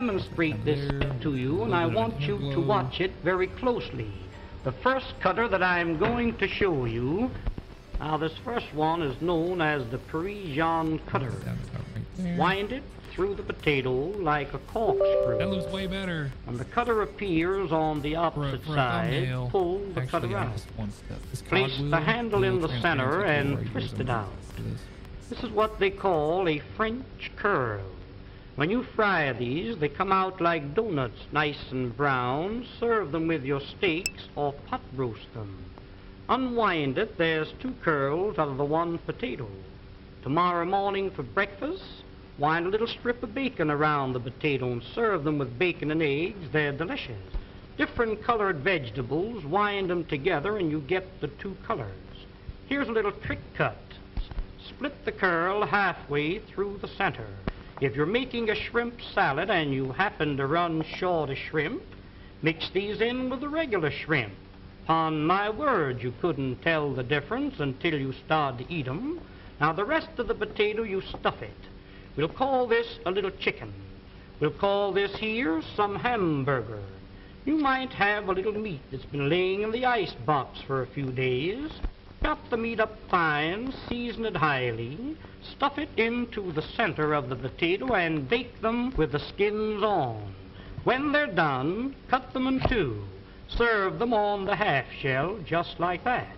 demonstrate this to you, and I want you to watch it very closely. The first cutter that I'm going to show you, now this first one is known as the Parisian cutter. Wind it through the potato like a corkscrew. That looks way better. When the cutter appears on the opposite side, pull the cutter out. Place the handle in the center and twist it out. This is what they call a French curl. When you fry these, they come out like donuts, nice and brown. Serve them with your steaks or pot roast them. Unwind it, there's 2 curls out of the 1 potato. Tomorrow morning for breakfast, wind a little strip of bacon around the potato and serve them with bacon and eggs. They're delicious. Different colored vegetables, wind them together and you get the 2 colors. Here's a little trick cut. Split the curl halfway through the center. If you're making a shrimp salad and you happen to run short of shrimp, mix these in with the regular shrimp. Upon my word, you couldn't tell the difference until you start to eat them. Now the rest of the potato, you stuff it. We'll call this a little chicken. We'll call this here some hamburger. You might have a little meat that's been laying in the ice box for a few days. Chop the meat up fine, season it highly, stuff it into the center of the potato and bake them with the skins on. When they're done, cut them in 2. Serve them on the half shell, just like that.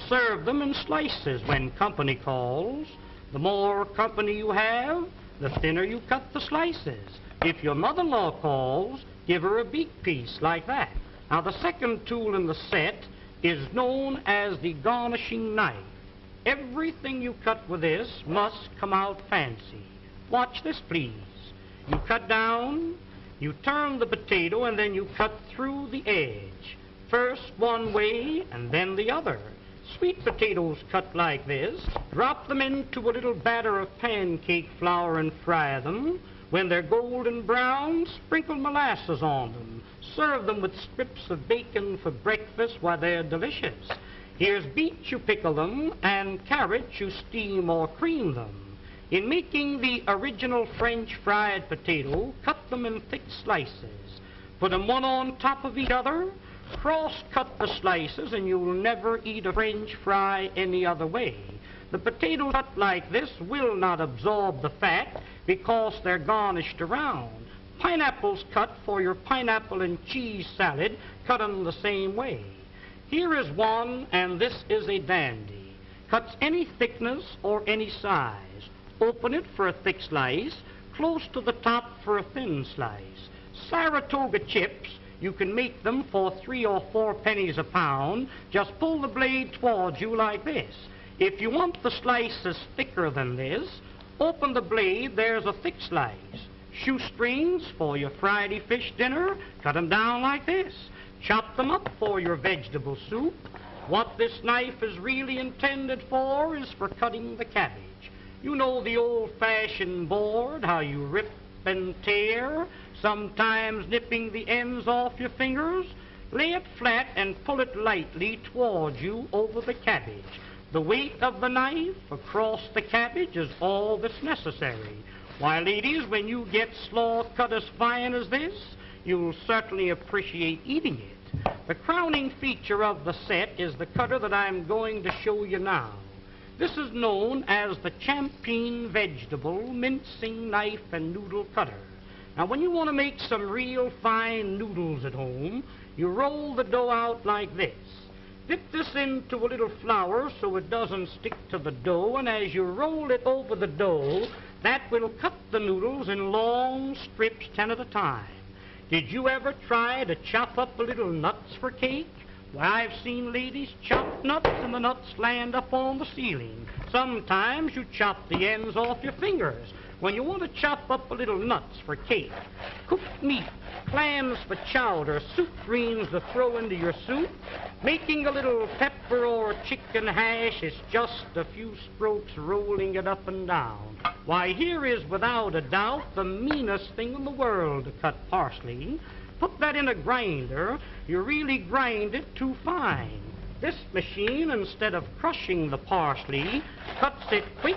Serve them in slices when company calls. The more company you have, the thinner you cut the slices. If your mother-in-law calls, give her a beak piece like that. Now the second tool in the set is known as the garnishing knife. Everything you cut with this must come out fancy. Watch this, please. You cut down, you turn the potato, and then you cut through the edge. First one way, and then the other. Sweet potatoes cut like this. Drop them into a little batter of pancake flour and fry them. When they're golden brown, sprinkle molasses on them. Serve them with strips of bacon for breakfast while they're delicious. Here's beets, you pickle them, and carrots, you steam or cream them. In making the original French fried potato, cut them in thick slices. Put them one on top of each other. Cross-cut the slices, and you'll never eat a French fry any other way. The potatoes cut like this will not absorb the fat because they're garnished around. Pineapples cut for your pineapple and cheese salad, cut them the same way. Here is one, and this is a dandy. Cuts any thickness or any size. Open it for a thick slice, close to the top for a thin slice. Saratoga chips, you can make them for 3 or 4 pennies a pound. Just pull the blade towards you like this. If you want the slices thicker than this, open the blade, there's a thick slice. Shoestrings for your Friday fish dinner, cut them down like this. Chop them up for your vegetable soup. What this knife is really intended for is for cutting the cabbage. You know the old-fashioned board, how you rip and tear, sometimes nipping the ends off your fingers. Lay it flat and pull it lightly towards you over the cabbage. The weight of the knife across the cabbage is all that's necessary. Why, ladies, when you get slaw cut as fine as this, you'll certainly appreciate eating it. The crowning feature of the set is the cutter that I'm going to show you now. This is known as the Champeen Vegetable Mincing Knife and Noodle Cutter. Now, when you want to make some real fine noodles at home, you roll the dough out like this. Dip this into a little flour so it doesn't stick to the dough, and as you roll it over the dough, that will cut the noodles in long strips, 10 at a time. Did you ever try to chop up a little nuts for cake? Why, I've seen ladies chop nuts and the nuts land up on the ceiling. Sometimes you chop the ends off your fingers. When you want to chop up a little nuts for cake, cooked meat, clams for chowder, soup greens to throw into your soup, making a little pepper or chicken hash is just a few strokes rolling it up and down. Why, here is without a doubt the meanest thing in the world to cut parsley. Put that in a grinder, you really grind it too fine. This machine, instead of crushing the parsley, cuts it quick,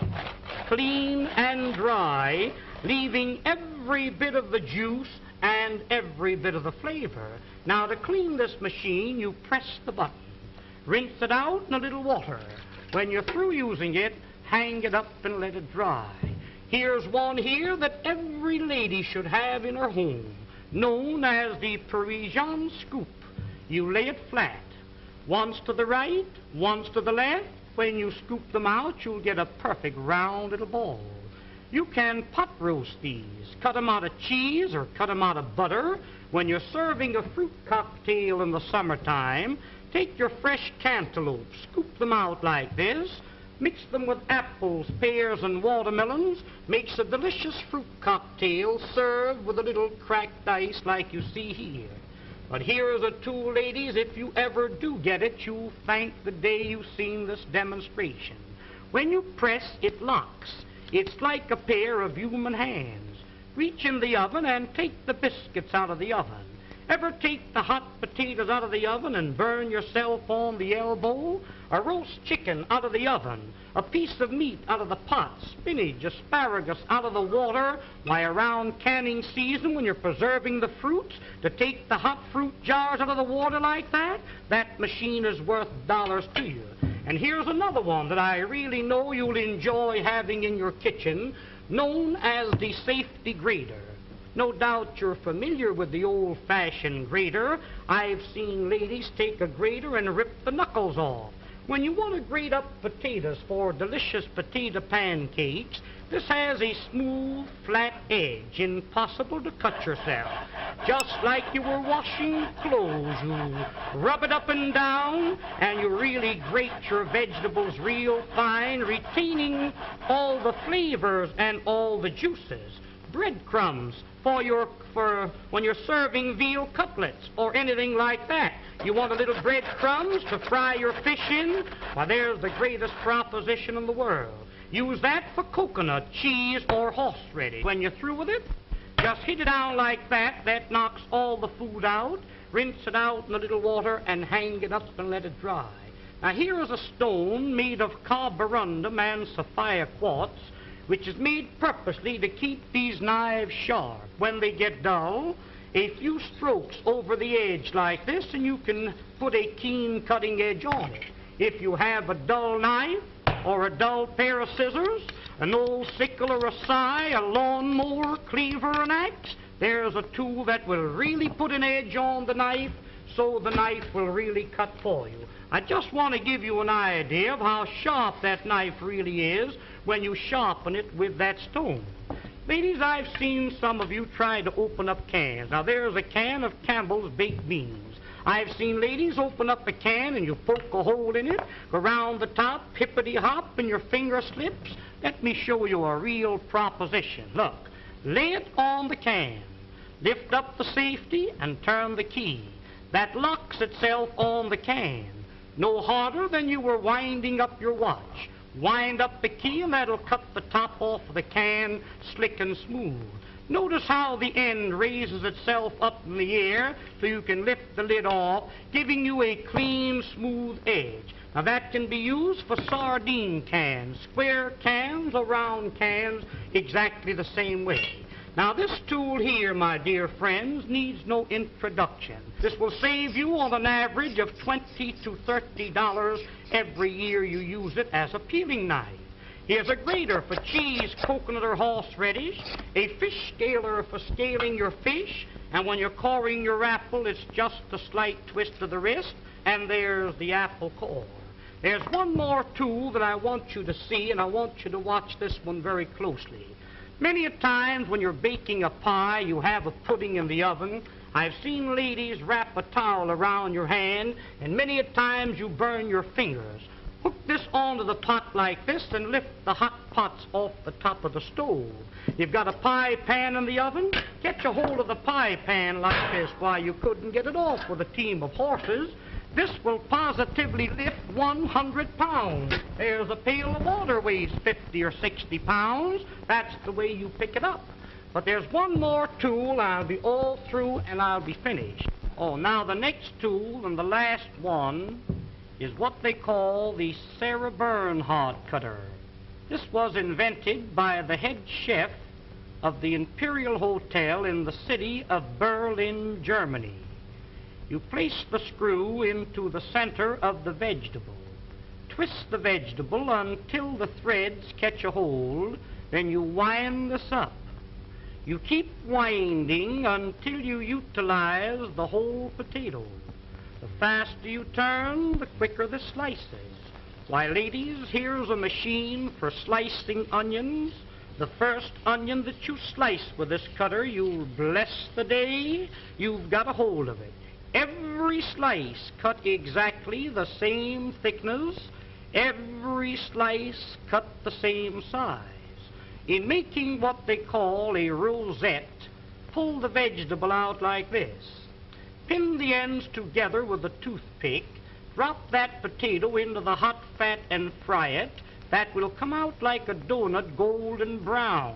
clean, and dry, leaving every bit of the juice and every bit of the flavor. Now, to clean this machine, you press the button. Rinse it out in a little water. When you're through using it, hang it up and let it dry. Here's one here that every lady should have in her home, known as the Parisian scoop. You lay it flat, once to the right, once to the left. When you scoop them out, you'll get a perfect round little ball. You can pot roast these, cut them out of cheese or cut them out of butter. When you're serving a fruit cocktail in the summertime, take your fresh cantaloupe, scoop them out like this, mix them with apples, pears, and watermelons, makes a delicious fruit cocktail served with a little cracked ice like you see here. But here are the two ladies. If you ever do get it, you'll thank the day you've seen this demonstration. When you press, it locks. It's like a pair of human hands. Reach in the oven and take the biscuits out of the oven. Ever take the hot potatoes out of the oven and burn yourself on the elbow? A roast chicken out of the oven, a piece of meat out of the pot, spinach, asparagus out of the water. Why, around canning season, when you're preserving the fruits, to take the hot fruit jars out of the water like that, that machine is worth dollars to you. And here's another one that I really know you'll enjoy having in your kitchen, known as the safety grater. No doubt you're familiar with the old-fashioned grater. I've seen ladies take a grater and rip the knuckles off. When you want to grate up potatoes for delicious potato pancakes, this has a smooth, flat edge, impossible to cut yourself. Just like you were washing clothes, you rub it up and down, and you really grate your vegetables real fine, retaining all the flavors and all the juices. Breadcrumbs for when you're serving veal cutlets or anything like that. You want a little breadcrumbs to fry your fish in? Why, there's the greatest proposition in the world. Use that for coconut, cheese, or horseradish. When you're through with it, just hit it down like that. That knocks all the food out. Rinse it out in a little water and hang it up and let it dry. Now, here is a stone made of carborundum and sapphire quartz, which is made purposely to keep these knives sharp. When they get dull, a few strokes over the edge like this, and you can put a keen cutting edge on it. If you have a dull knife or a dull pair of scissors, an old sickle or a scythe, a lawnmower, cleaver, an axe, there's a tool that will really put an edge on the knife, so the knife will really cut for you. I just want to give you an idea of how sharp that knife really is when you sharpen it with that stone. Ladies, I've seen some of you try to open up cans. Now, there's a can of Campbell's baked beans. I've seen ladies open up a can and you poke a hole in it, go around the top, hippity-hop, and your finger slips. Let me show you a real proposition. Look, lay it on the can, lift up the safety, and turn the key. That locks itself on the can. No harder than you were winding up your watch. Wind up the key and that'll cut the top off of the can slick and smooth. Notice how the end raises itself up in the air so you can lift the lid off, giving you a clean, smooth edge. Now that can be used for sardine cans, square cans or round cans, exactly the same way. Now this tool here, my dear friends, needs no introduction. This will save you on an average of $20 to $30 every year you use it as a peeling knife. Here's a grater for cheese, coconut, or horseradish, a fish scaler for scaling your fish, and when you're coring your apple, it's just a slight twist of the wrist, and there's the apple core. There's one more tool that I want you to see, and I want you to watch this one very closely. Many a times when you're baking a pie, you have a pudding in the oven. I've seen ladies wrap a towel around your hand, and many a times you burn your fingers. Hook this onto the pot like this and lift the hot pots off the top of the stove. You've got a pie pan in the oven. Get your hold of the pie pan like this. Why, you couldn't get it off with a team of horses. This will positively lift 100 pounds. There's a pail of water weighs 50 or 60 pounds. That's the way you pick it up. But there's one more tool. I'll be all through and I'll be finished. Oh, now the next tool and the last one is what they call the Sarah Bernhardt cutter. This was invented by the head chef of the Imperial Hotel in the city of Berlin, Germany. You place the screw into the center of the vegetable. Twist the vegetable until the threads catch a hold, then you wind this up. You keep winding until you utilize the whole potato. The faster you turn, the quicker the slices. Why, ladies, here's a machine for slicing onions. The first onion that you slice with this cutter, you'll bless the day you've got a hold of it. Every slice cut exactly the same thickness, every slice cut the same size. In making what they call a rosette, pull the vegetable out like this. Pin the ends together with a toothpick, drop that potato into the hot fat and fry it. That will come out like a donut, golden brown.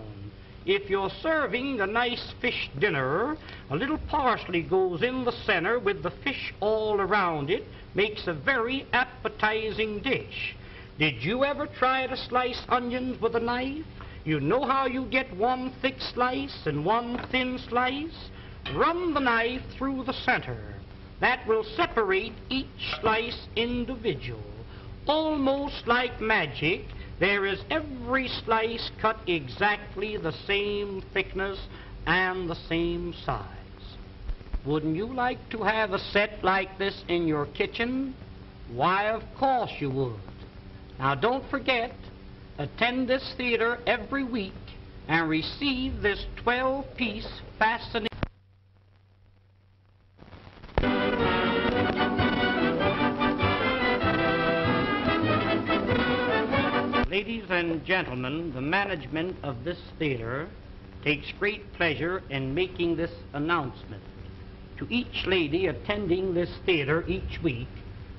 If you're serving a nice fish dinner, a little parsley goes in the center with the fish all around it, makes a very appetizing dish. Did you ever try to slice onions with a knife? You know how you get one thick slice and one thin slice? Run the knife through the center. That will separate each slice individual. Almost like magic, there is every slice cut exactly the same thickness and the same size. Wouldn't you like to have a set like this in your kitchen? Why, of course you would. Now don't forget, attend this theater every week and receive this 12-piece fascinating... Ladies and gentlemen, the management of this theater takes great pleasure in making this announcement. To each lady attending this theater each week,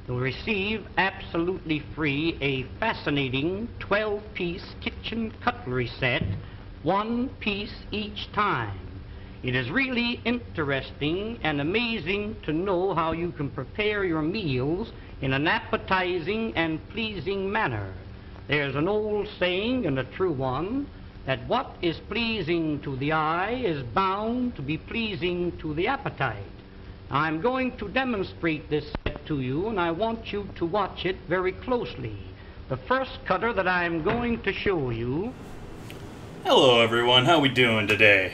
will receive absolutely free a fascinating 12-piece kitchen cutlery set, one piece each time. It is really interesting and amazing to know how you can prepare your meals in an appetizing and pleasing manner. There's an old saying, and a true one, that what is pleasing to the eye is bound to be pleasing to the appetite. I'm going to demonstrate this set to you, and I want you to watch it very closely. The first cutter that I'm going to show you... Hello everyone, how we doing today?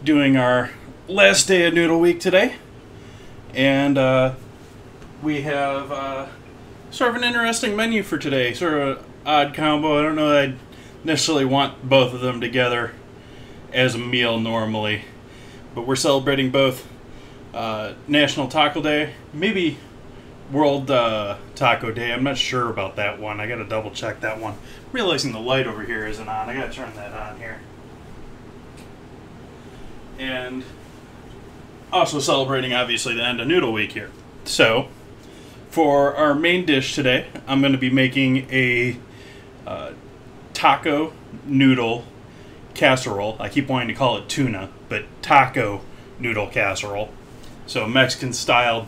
Doing our last day of Noodle Week today. And we have sort of an interesting menu for today. Sort of an odd combo. I don't know that I'd necessarily want both of them together as a meal normally. But we're celebrating both National Taco Day, maybe World Taco Day. I'm not sure about that one. I gotta double check that one. Realizing the light over here isn't on. I gotta turn that on here. And also celebrating, obviously, the end of Noodle Week here. So, for our main dish today, I'm going to be making a taco noodle casserole. I keep wanting to call it tuna, but taco noodle casserole. So, Mexican-styled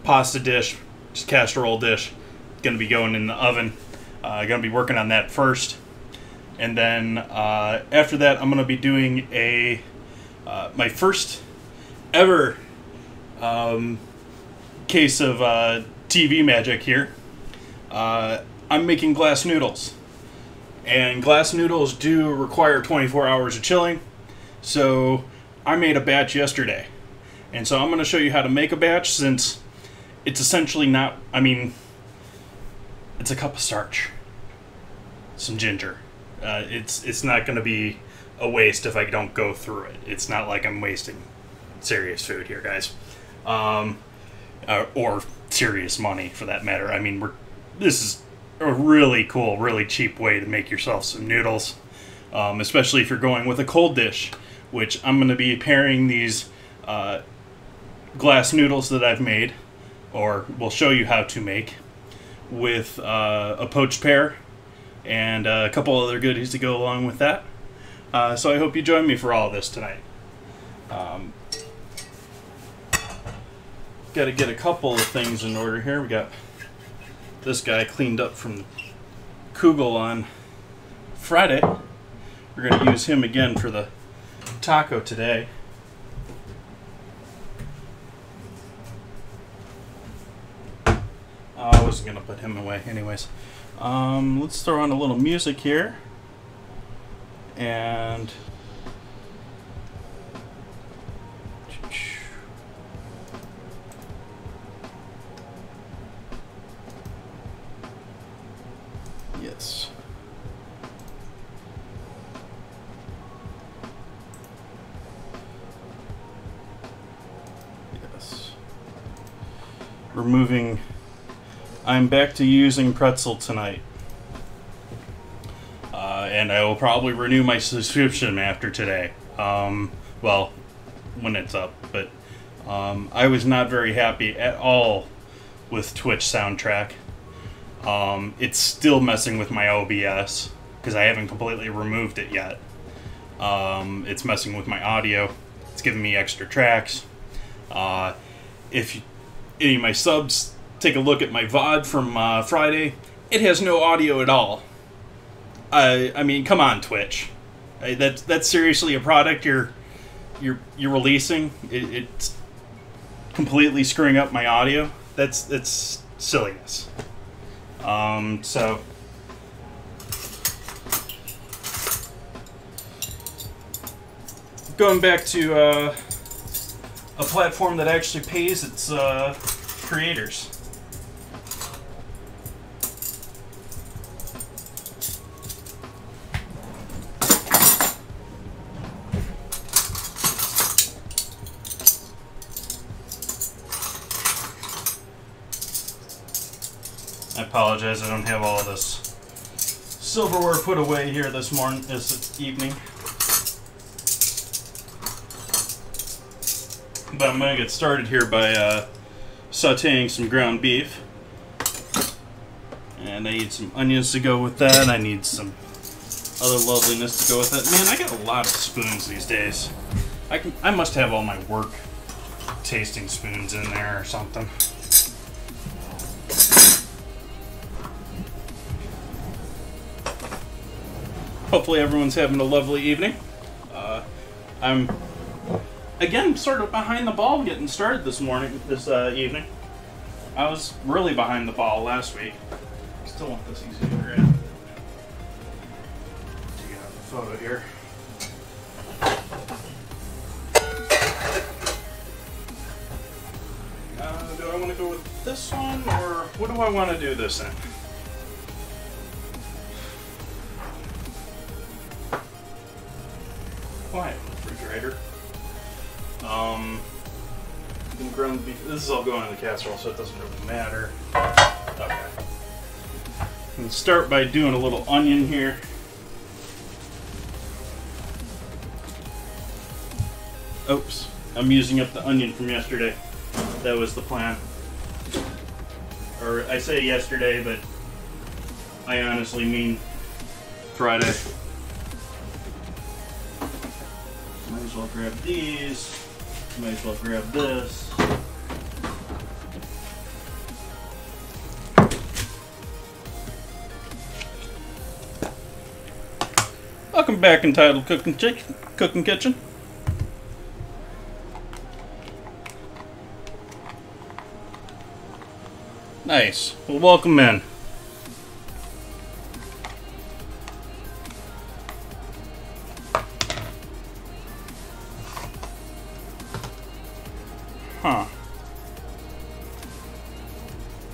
pasta dish, just casserole dish. Going to be going in the oven. Going to be working on that first. And then after that, I'm going to be doing a my first ever case of TV magic here. I'm making glass noodles. And glass noodles do require 24 hours of chilling. So I made a batch yesterday. And so I'm going to show you how to make a batch, since it's essentially not, I mean, it's a cup of starch, some ginger. It's not going to be a waste if I don't go through it. It's not like I'm wasting serious food here, guys. Or serious money, for that matter. I mean, this is a really cool, really cheap way to make yourself some noodles, especially if you're going with a cold dish, which I'm going to be pairing these glass noodles that I've made, or will show you how to make, with a poached pear and a couple other goodies to go along with that. So I hope you join me for all of this tonight. Got to get a couple of things in order here. We got this guy cleaned up from Kugel on Friday. We're going to use him again for the taco today. I wasn't going to put him away anyways. Let's throw on a little music here. And... yes. Yes. Removing... I'm back to using pretzel tonight. And I will probably renew my subscription after today. Well, when it's up. But I was not very happy at all with Twitch soundtrack. It's still messing with my OBS because I haven't completely removed it yet. It's messing with my audio. It's giving me extra tracks. If any of my subs take a look at my VOD from Friday, it has no audio at all. I mean, come on, Twitch. That's seriously a product you're releasing. It's completely screwing up my audio. That's silliness. So going back to a platform that actually pays its creators. I apologize, I don't have all of this silverware put away here this evening. But I'm going to get started here by sauteing some ground beef. And I need some onions to go with that. I need some other loveliness to go with it. Man, I got a lot of spoons these days. I must have all my work tasting spoons in there or something. Hopefully everyone's having a lovely evening. I'm, again, sort of behind the ball getting started this evening. I was really behind the ball last week. Still want this easy to grab. Take out the photo here. Do I want to go with this one, or what do I want to do this in? Quiet refrigerator. Ground beef. This is all going in the casserole, so it doesn't really matter. Okay. I'm gonna start by doing a little onion here. Oops, I'm using up the onion from yesterday. That was the plan. Or I say yesterday, but I honestly mean Friday. Might as well grab these. Might as well grab this. Welcome back, Entitled Cooking Kitchen. Nice. Well, welcome in. Huh.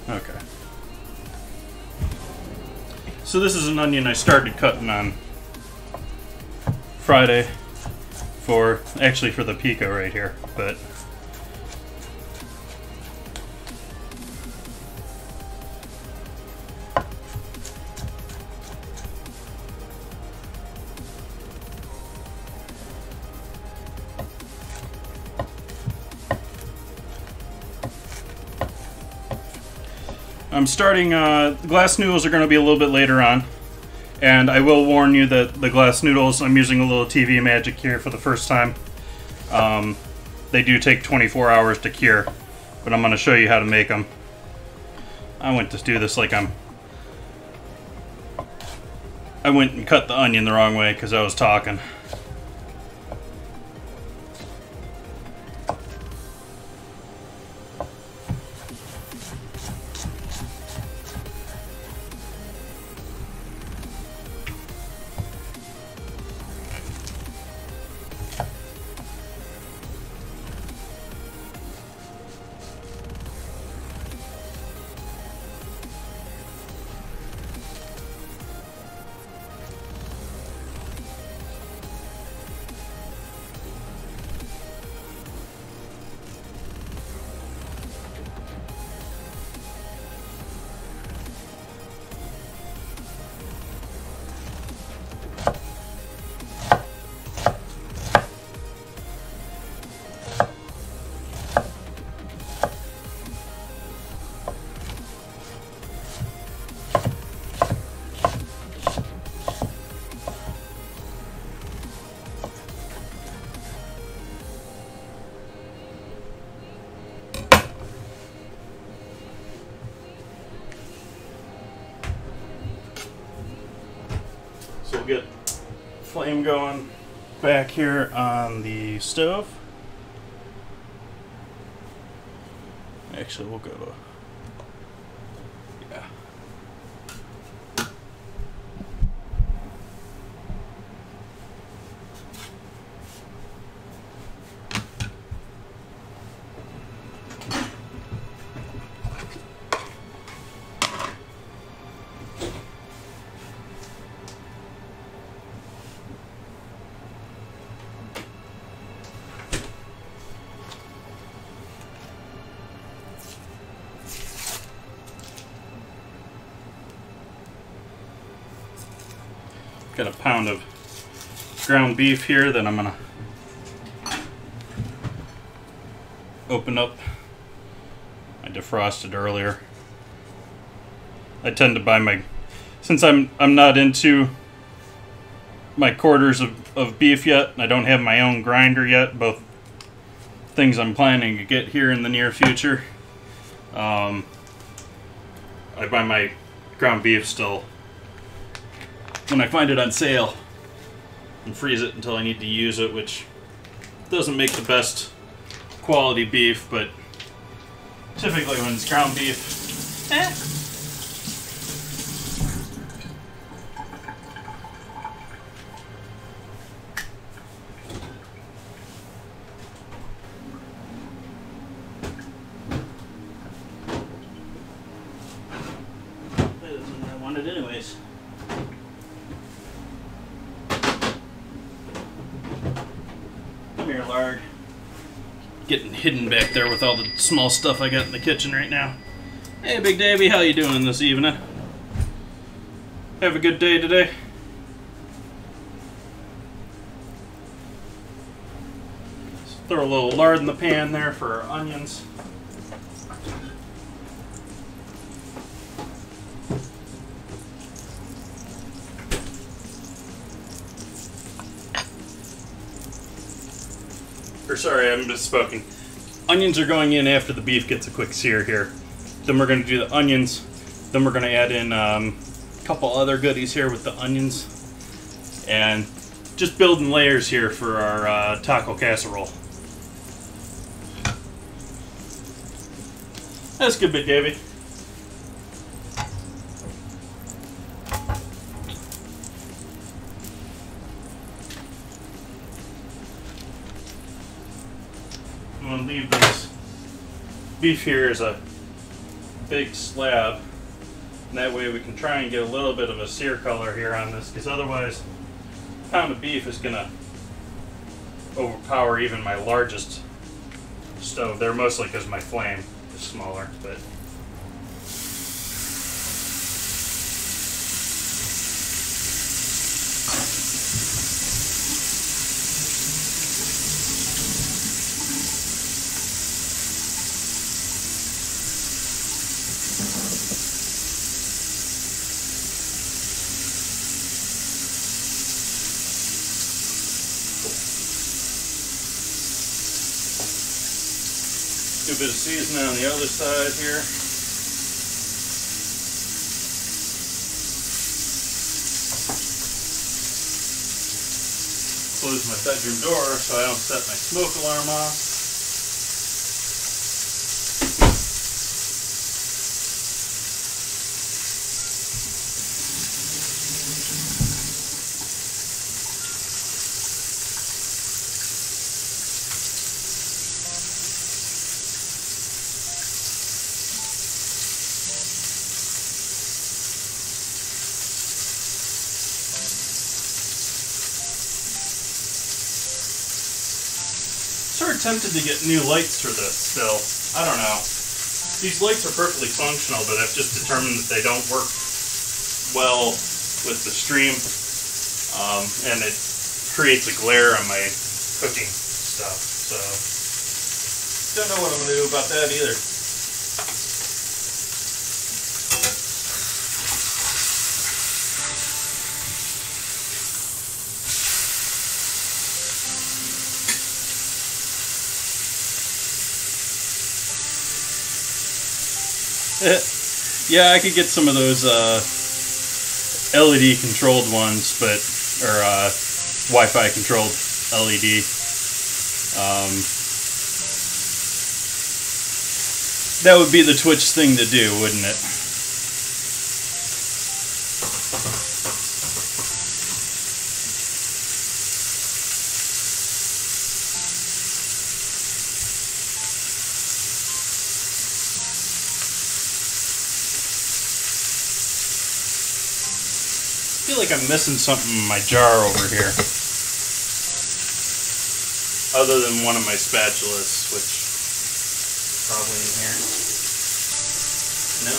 Okay. So this is an onion I started cutting on Friday for the pico right here, but I'm starting, glass noodles are going to be a little bit later on. And I will warn you that the glass noodles, I'm using a little TV magic here for the first time. They do take 24 hours to cure, but I'm going to show you how to make them. I went to do this like I went and cut the onion the wrong way because I was talking. get flame going back here on the stove. Actually, we'll go to, yeah. Got a pound of ground beef here that I'm gonna open up. I defrosted earlier. I tend to buy my, since I'm not into my quarters of beef yet, and I don't have my own grinder yet, both things I'm planning to get here in the near future. I buy my ground beef still when I find it on sale and freeze it until I need to use it, which doesn't make the best quality beef, but typically when it's ground beef, that isn't what I wanted anyways. Here, lard. Getting hidden back there with all the small stuff I got in the kitchen right now. Hey, Big Davey, how you doing this evening? Have a good day today? Let's throw a little lard in the pan there for our onions. Or sorry, I'm misspoken. Onions are going in after the beef gets a quick sear here. Then we're going to do the onions. Then we're going to add in a couple other goodies here with the onions. And just building layers here for our taco casserole. That's good, Big Davey. I'm going to leave this beef here as a big slab, and that way we can try and get a little bit of a sear color here on this, because otherwise a pound of beef is going to overpower even my largest stove there, mostly because my flame is smaller. But do a bit of seasoning on the other side here. Close my bedroom door so I don't set my smoke alarm off. Sort of tempted to get new lights for this still. I don't know. These lights are perfectly functional, but I've just determined that they don't work well with the stream, and it creates a glare on my cooking stuff. So, don't know what I'm going to do about that either. Yeah, I could get some of those LED controlled ones, but or Wi-Fi controlled LED. That would be the Twitch thing to do, wouldn't it? I feel like I'm missing something in my jar over here. Other than one of my spatulas, which is probably in here. No.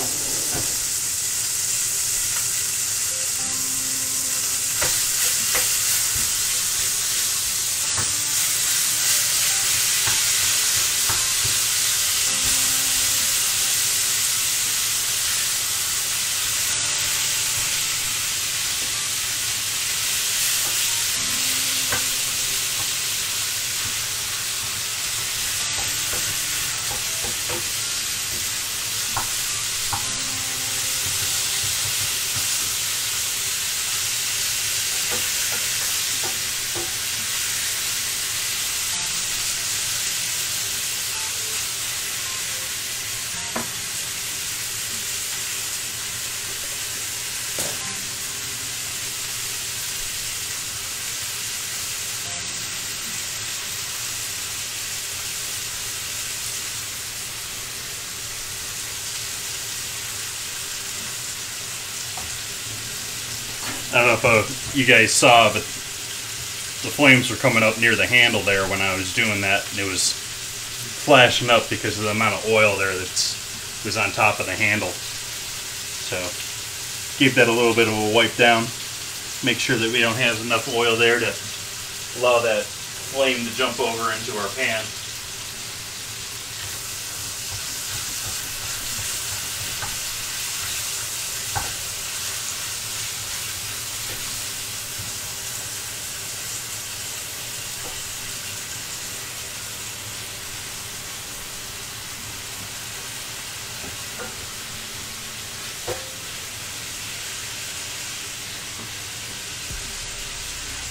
I don't know if you guys saw, but the flames were coming up near the handle there when I was doing that, and it was flashing up because of the amount of oil there that was on top of the handle. So give that a little bit of a wipe down. Make sure that we don't have enough oil there to allow that flame to jump over into our pan.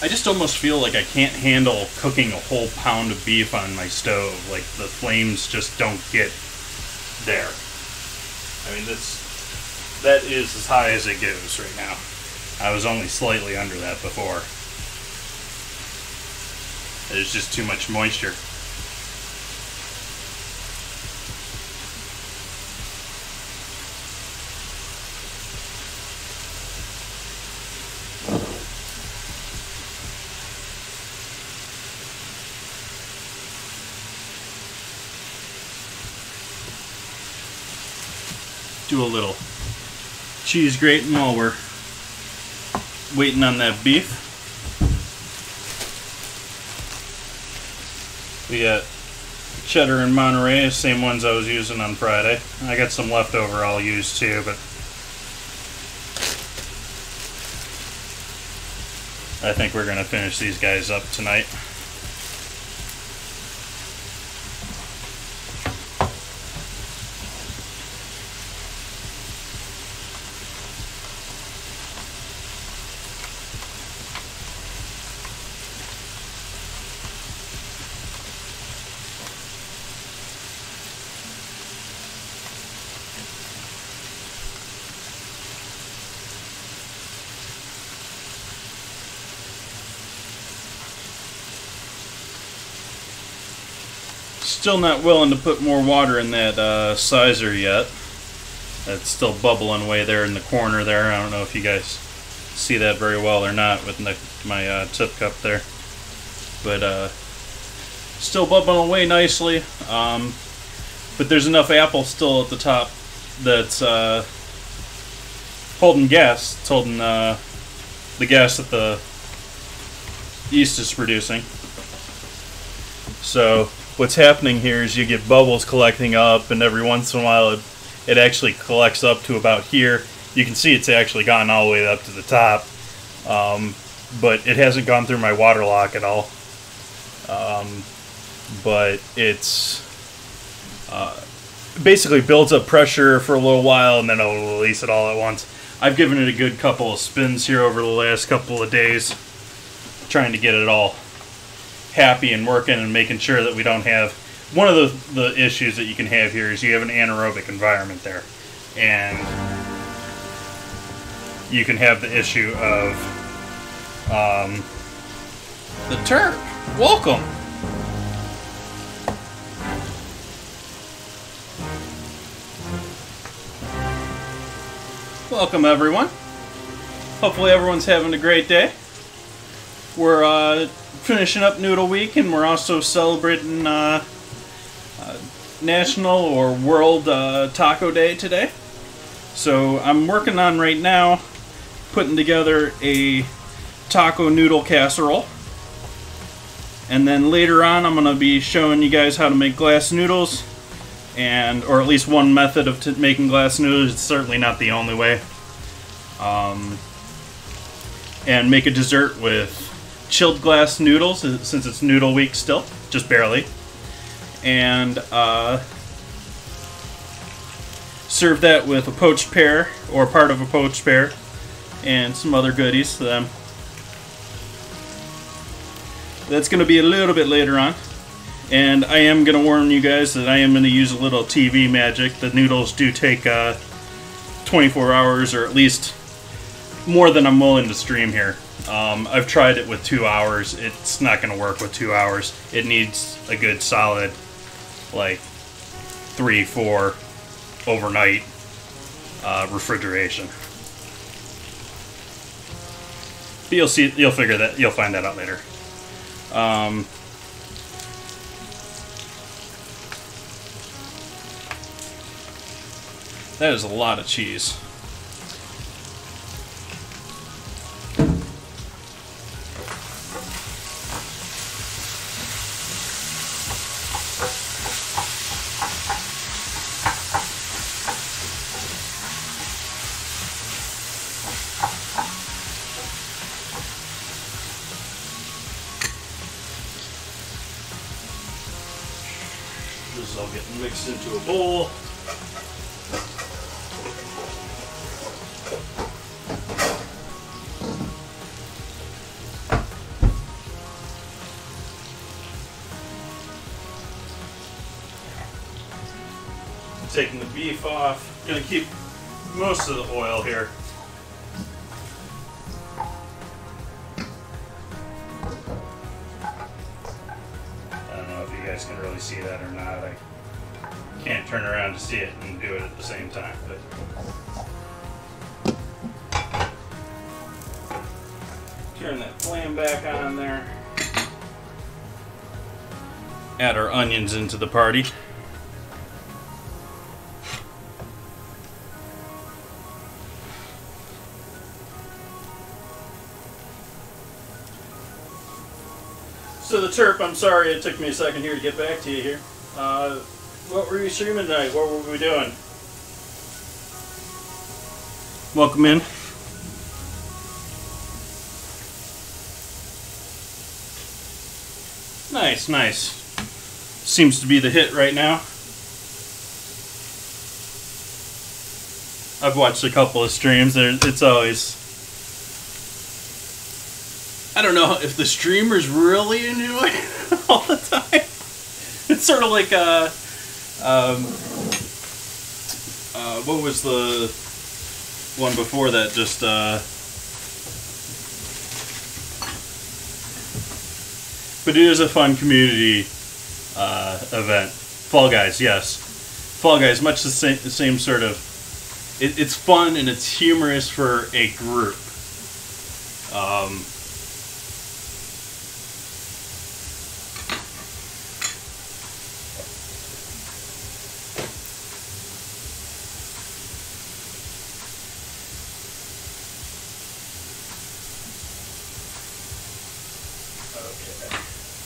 I just almost feel like I can't handle cooking a whole pound of beef on my stove. Like, the flames just don't get there. I mean, that is as high as it goes right now. I was only slightly under that before. There's just too much moisture. Do a little cheese grating while we're waiting on that beef. We got cheddar and Monterey, same ones I was using on Friday. I got some leftover I'll use too, but I think we're gonna finish these guys up tonight. Still not willing to put more water in that Cider yet. It's still bubbling away there in the corner there. I don't know if you guys see that very well or not with my tip cup there. But still bubbling away nicely. But there's enough apple still at the top that's holding gas. It's holding the gas that the yeast is producing. So what's happening here is you get bubbles collecting up, and every once in a while it actually collects up to about here. You can see it's actually gone all the way up to the top, but it hasn't gone through my water lock at all. But it's basically builds up pressure for a little while, and then it'll release it all at once. I've given it a good couple of spins here over the last couple of days. trying to get it all happy and working and making sure that we don't have... One of the issues that you can have here is you have an anaerobic environment there. And you can have the issue of the Terp. Welcome. Welcome, everyone. Hopefully everyone's having a great day. We're finishing up Noodle Week, and we're also celebrating National or World Taco Day today. So I'm working on right now putting together a taco noodle casserole. And then later on I'm going to be showing you guys how to make glass noodles. Or at least one method of making glass noodles. It's certainly not the only way. And make a dessert with chilled glass noodles, since it's Noodle Week still, just barely. And serve that with a poached pear, or part of a poached pear, and some other goodies to them. That's going to be a little bit later on. And I am going to warn you guys that I am going to use a little TV magic. The noodles do take 24 hours, or at least more than I'm willing to stream here. I've tried it with 2 hours. It's not going to work with 2 hours. It needs a good solid, like, 3-4 overnight refrigeration. But you'll see. You'll figure that. You'll find that out later. That is a lot of cheese. This is all getting mixed into a bowl. Taking the beef off. Gonna keep most of the oil here. I don't know if you guys can really see that or not. I can't turn around to see it and do it at the same time, but turn that flame back on there. Add our onions into the party. So the Terp, I'm sorry it took me a second here to get back to you here. What were you streaming tonight? What were we doing? Welcome in. Nice, nice. Seems to be the hit right now. I've watched a couple of streams. It's always... I don't know if the streamers really enjoy it all the time. It's sort of like what was the one before that? Just but it is a fun community event. Fall Guys, yes. Fall Guys, much the same sort of. It's fun and it's humorous for a group.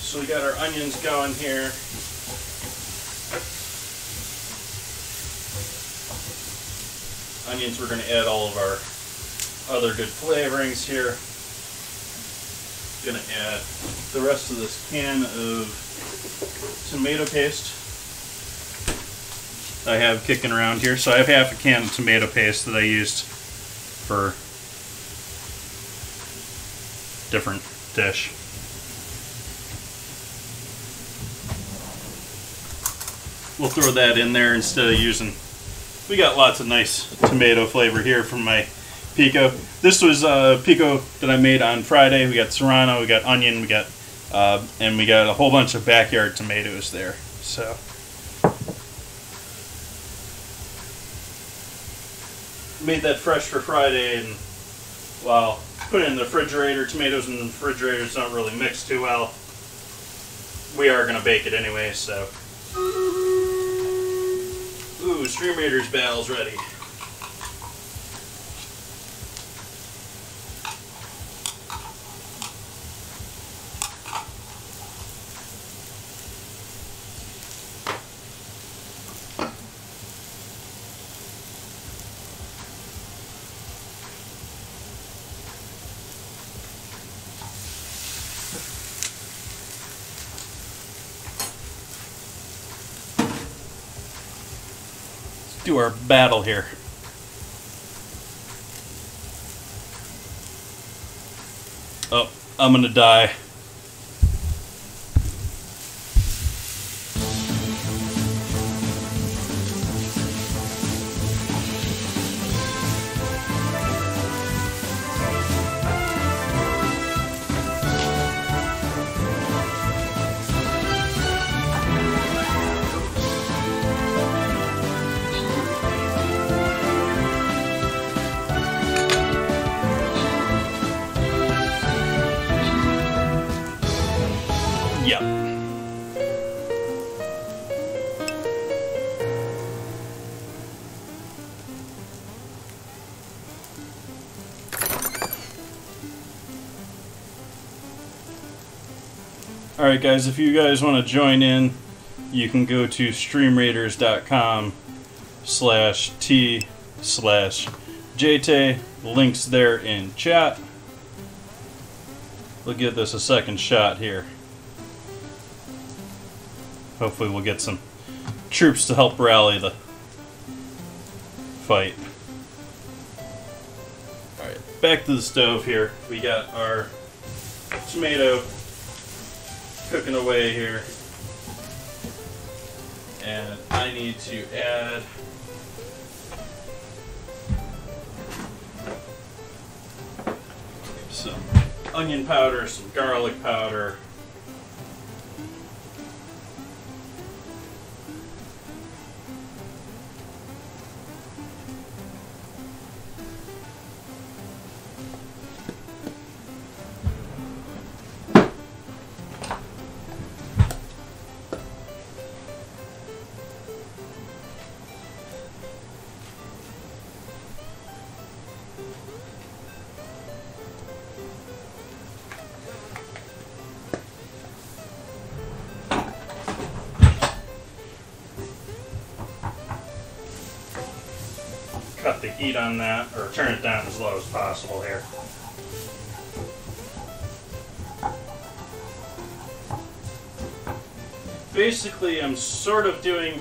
So we got our onions going here. Onions, we're going to add all of our other good flavorings here. Going to add the rest of this can of tomato paste I have kicking around here. So I have half a can of tomato paste that I used for different dish. We'll throw that in there instead of using... We got lots of nice tomato flavor here from my pico. This was pico that I made on Friday. We got serrano, we got onion, we got and we got a whole bunch of backyard tomatoes there. So made that fresh for Friday, and well, put it in the refrigerator. Tomatoes in the refrigerator don't really mix too well. We are gonna bake it anyway, so. Ooh, Stream Raiders battle's ready. Do our battle here. Oh, I'm gonna die. Yep. Alright guys, if you guys want to join in, you can go to streamraiders.com/t/JT. Links there in chat. We'll give this a second shot here. Hopefully we'll get some troops to help rally the fight. Alright, back to the stove here. We got our tomato cooking away here. And I need to add some onion powder, some garlic powder. Cut the heat on that, or turn it down as low as possible here. Basically, I'm sort of doing,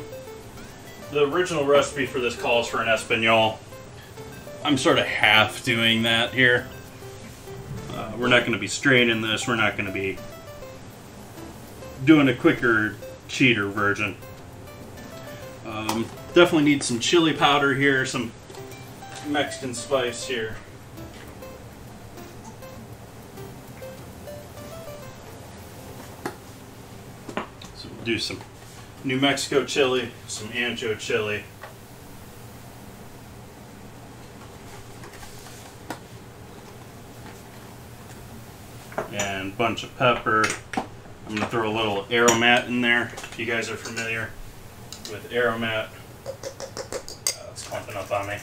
the original recipe for this calls for an Espanol. I'm sort of half doing that here. We're not going to be straining this, we're not going to be doing a quicker, cheater version. Definitely need some chili powder here, some Mexican spice here. So we'll do some New Mexico chili, some ancho chili. And a bunch of pepper. I'm going to throw a little aromat in there, if you guys are familiar with aromat. It's clumping up on me.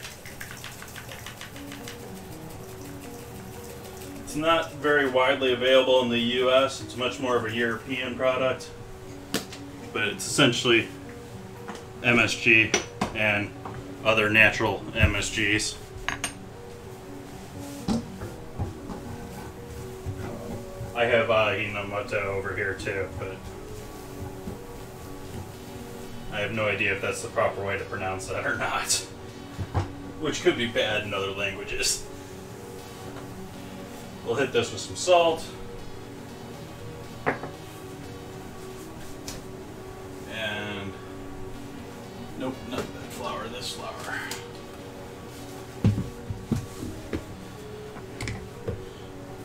It's not very widely available in the US. It's much more of a European product. But it's essentially MSG and other natural MSGs. I have Hinomoto over here too, but I have no idea if that's the proper way to pronounce that or not. Which could be bad in other languages. We'll hit this with some salt. Nope, not that flour, this flour.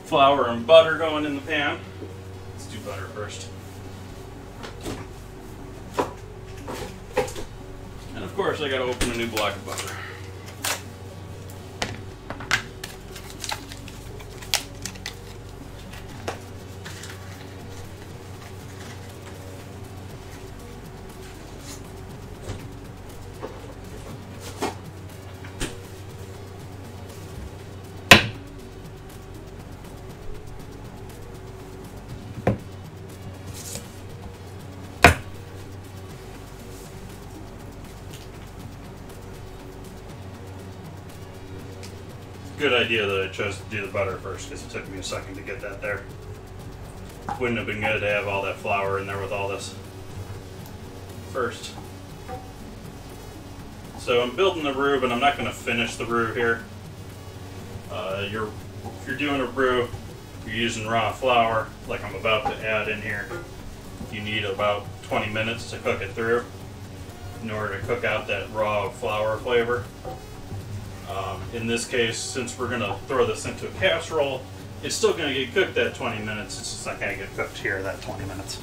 Flour and butter going in the pan. Let's do butter first. And of course I gotta open a new block of butter. Good idea that I chose to do the butter first, because it took me a second to get that there. Wouldn't have been good to have all that flour in there with all this first. So I'm building the roux, but I'm not going to finish the roux here. If you're doing a roux, you're using raw flour, like I'm about to add in here. You need about 20 minutes to cook it through in order to cook out that raw flour flavor. In this case, since we're going to throw this into a casserole, it's still going to get cooked that 20 minutes. It's just not going to get cooked here that 20 minutes.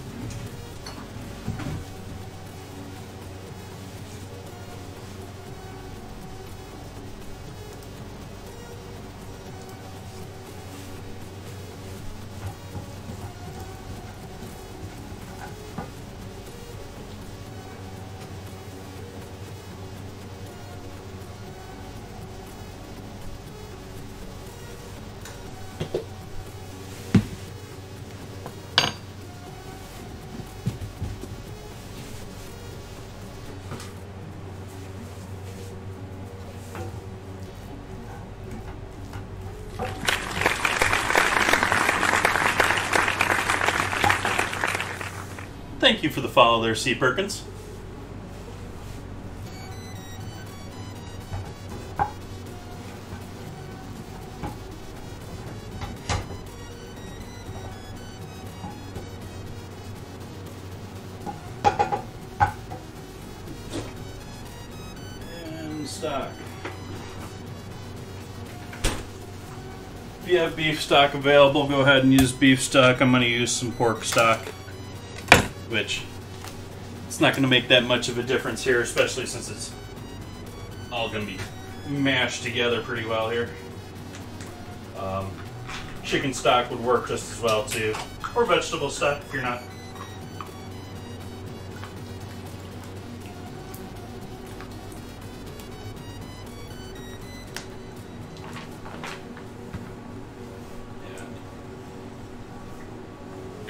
Thank you for the follow there, C. Perkins. And stock. If you have beef stock available, go ahead and use beef stock. I'm going to use some pork stock, which it's not going to make that much of a difference here, especially since it's all going to be mashed together pretty well here. Chicken stock would work just as well too, or vegetable stock if you're not.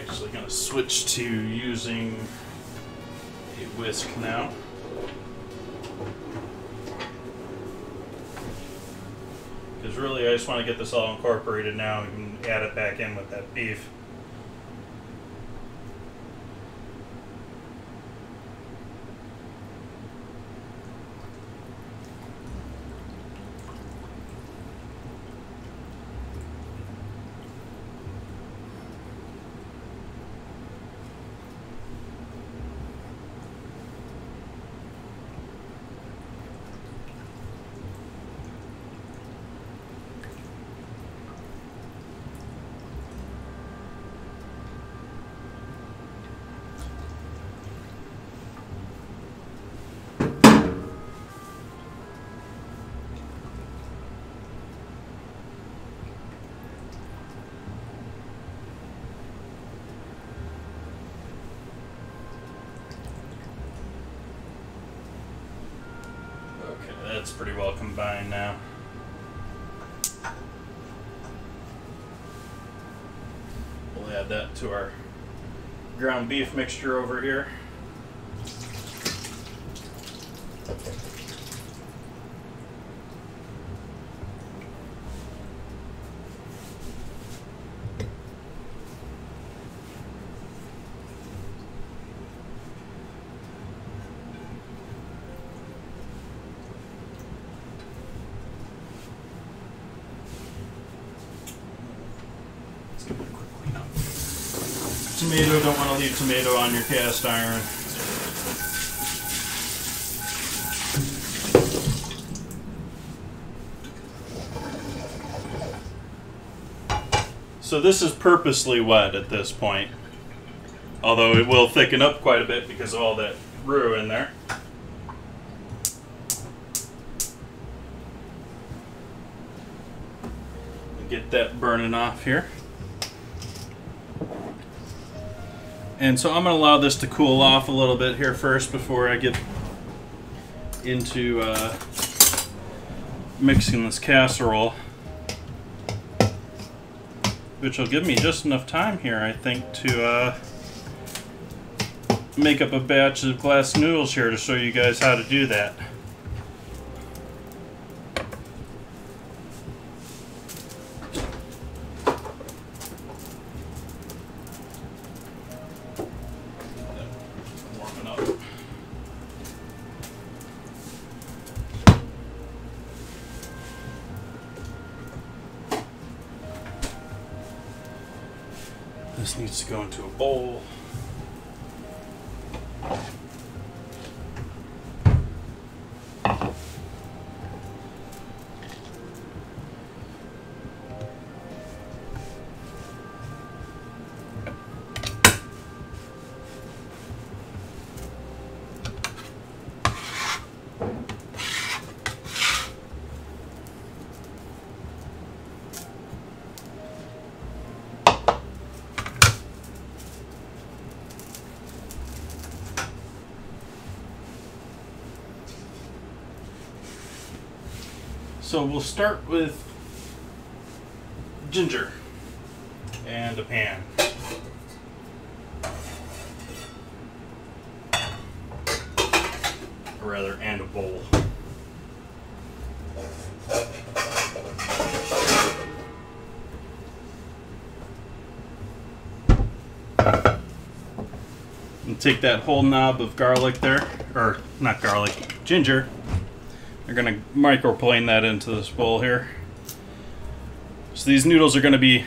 Actually going to switch to using a whisk now. Because really I just want to get this all incorporated now and add it back in with that beef. That's pretty well combined now. We'll add that to our ground beef mixture over here. Tomato, don't want to leave tomato on your cast iron. So this is purposely wet at this point. Although it will thicken up quite a bit because of all that roux in there. Get that burning off here. And so I'm going to allow this to cool off a little bit here first before I get into mixing this casserole, which will give me just enough time here, I think, to make up a batch of glass noodles here to show you guys how to do that. This needs to go into a bowl. So we'll start with ginger and a pan. Or rather, and a bowl. And take that whole knob of garlic there, or not garlic, ginger. We're going to microplane that into this bowl here. So these noodles are going to be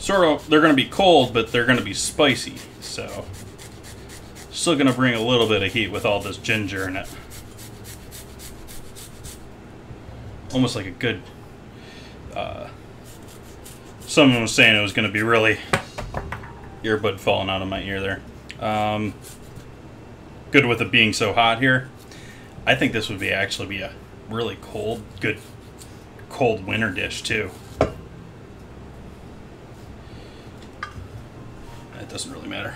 they're going to be cold, but they're going to be spicy. So still going to bring a little bit of heat with all this ginger in it. Almost like a good, someone was saying it was going to be really earbud falling out of my ear there. Good with it being so hot here. I think this would actually be a really good cold winter dish too. It doesn't really matter.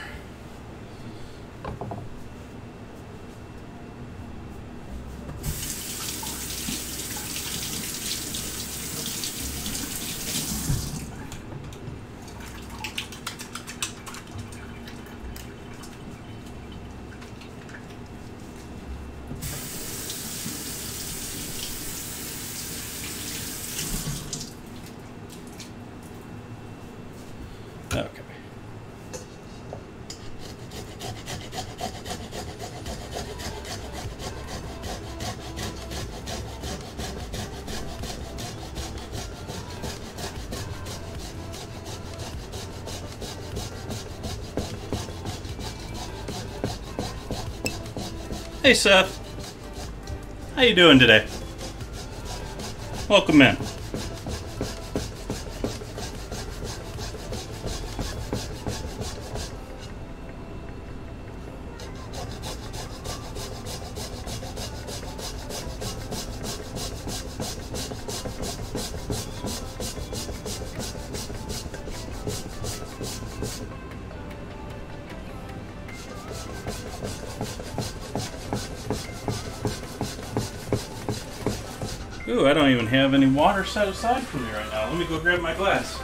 Okay. Hey Seth, how you doing today? Welcome in. Ooh, I don't even have any water set aside for me right now. Let me go grab my glass.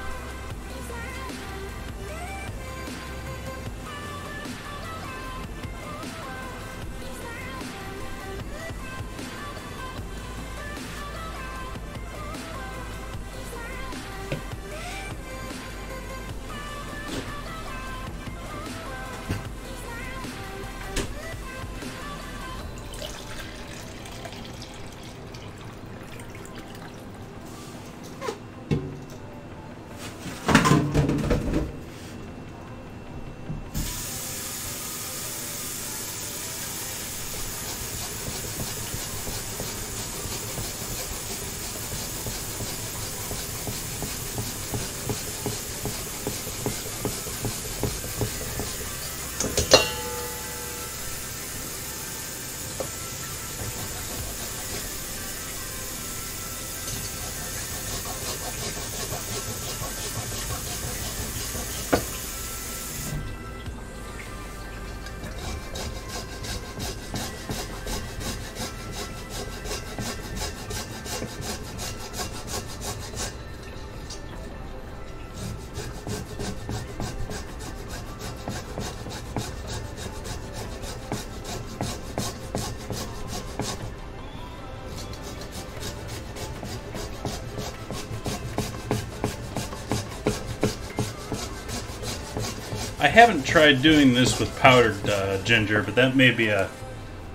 I haven't tried doing this with powdered ginger, but that may be a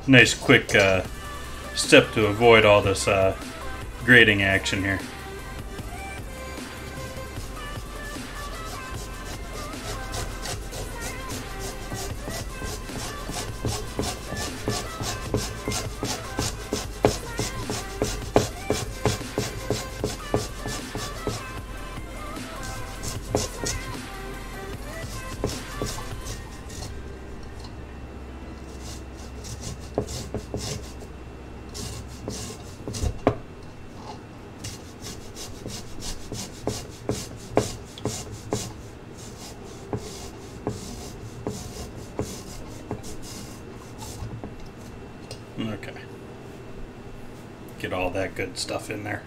nice quick step to avoid all this grating action here. Okay. Get all that good stuff in there.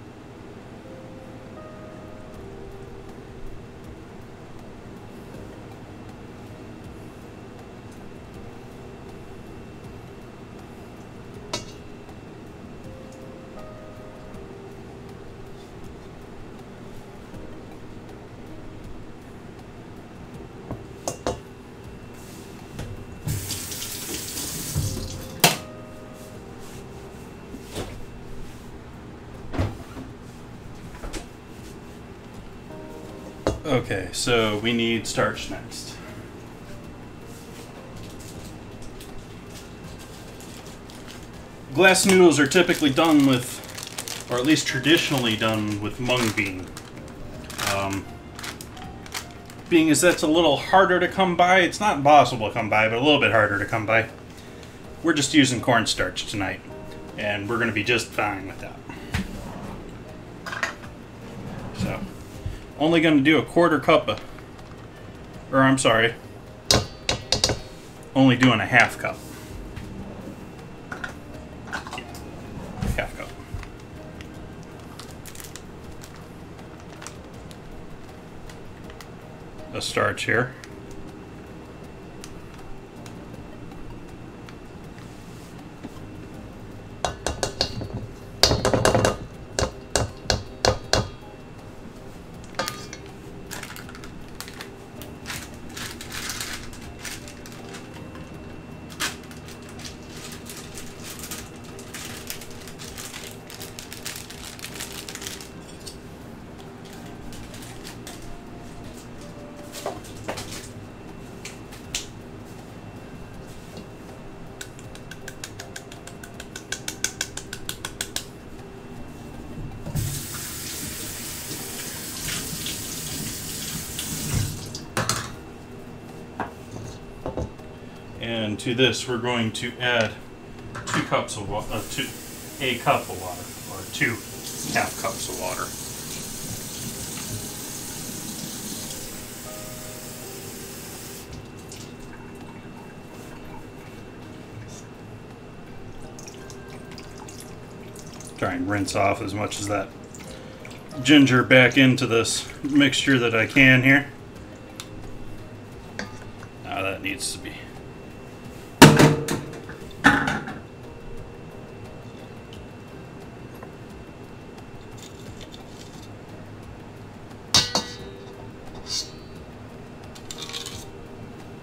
Okay, so we need starch next. Glass noodles are typically done with, or at least traditionally done with mung bean. Being as that's a little harder to come by, it's not impossible to come by, but a little bit harder to come by. We're just using cornstarch tonight, and we're going to be just fine with that. So, only going to do a quarter cup of, or I'm sorry, only doing a half cup. Half cup. The starch here. And to this, we're going to add 2 cups of water, a cup of water, or 2 half cups of water. Try and rinse off as much as that ginger back into this mixture that I can here. Now that needs to be.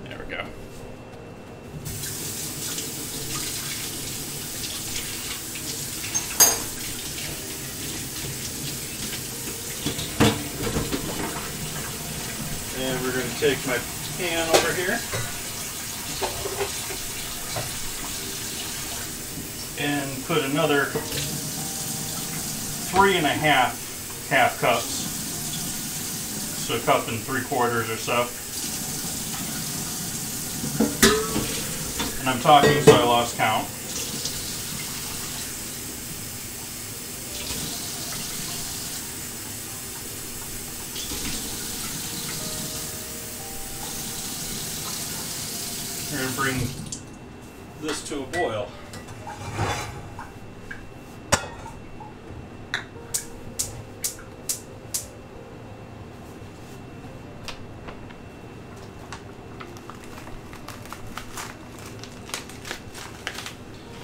There we go. And we're going to take my pan over here and put another 3.5 half cups, so 1 3/4 or so. And I'm talking so I lost count. We're going to bring this to a boil.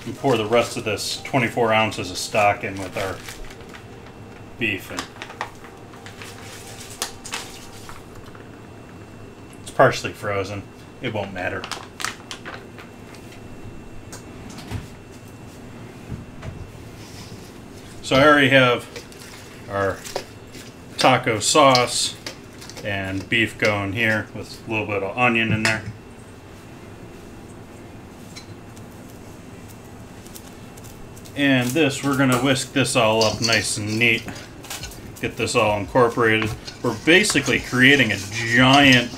And pour the rest of this 24 ounces of stock in with our beef. And it's partially frozen. It won't matter. So I already have our taco sauce and beef going here with a little bit of onion in there. And this, we're going to whisk this all up nice and neat. Get this all incorporated. We're basically creating a giant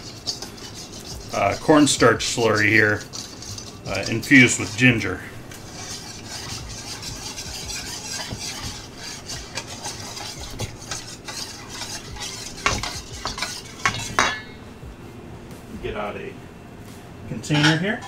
cornstarch slurry here, infused with ginger. Get out a container here.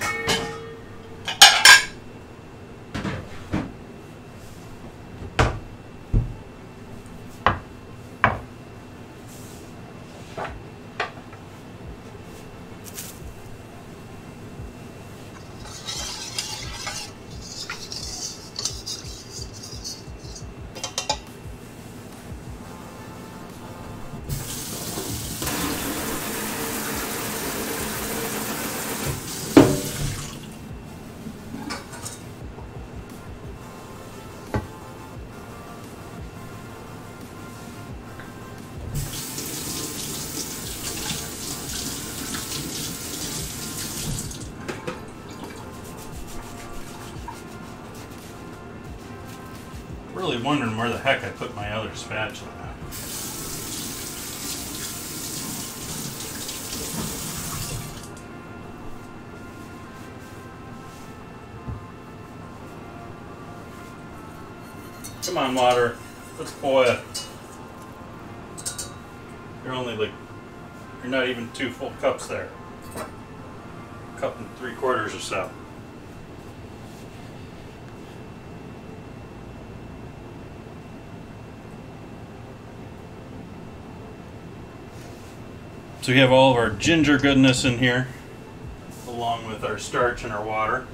Really wondering where the heck I put my other spatula. Come on, water. Let's boil. You're only like, you're not even 2 full cups there. Cup and 3/4 or so. So we have all of our ginger goodness in here, along with our starch and our water.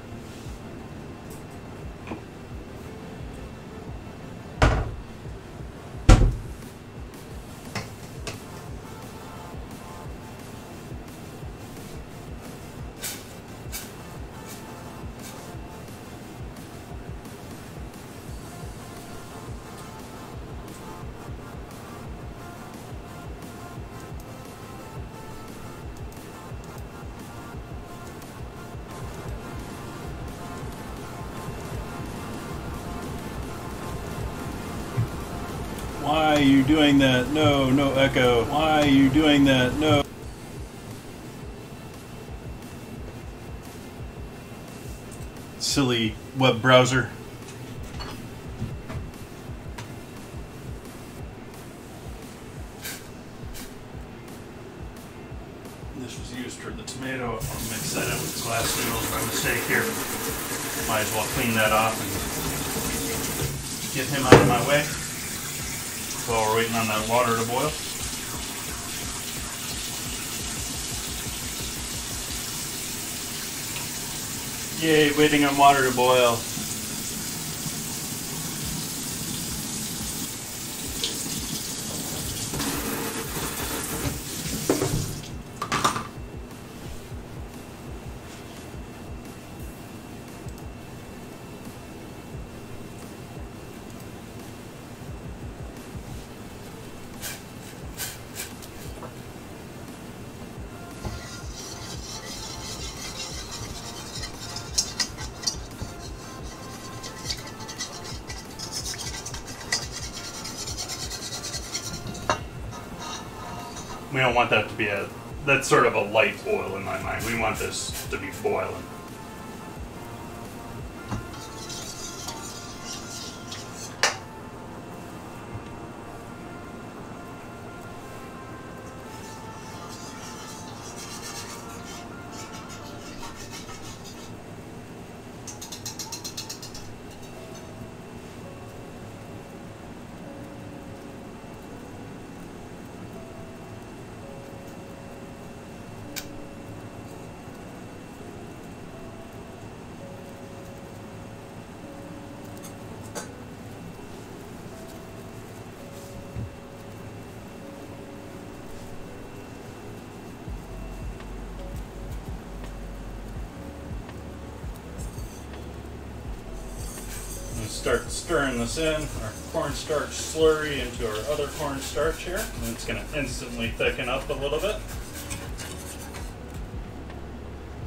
Why are you doing that? No, no echo. Why are you doing that? No. Silly web browser. This was used for the tomato. I'll mix that in with glass noodles by mistake here. Might as well clean that off and get him out of my way while we're waiting on that water to boil. Yay, waiting on water to boil. We don't want that to be that's sort of a light boil in my mind. We want this to be boiling. start stirring this in, our cornstarch slurry into our other cornstarch here, and it's going to instantly thicken up a little bit.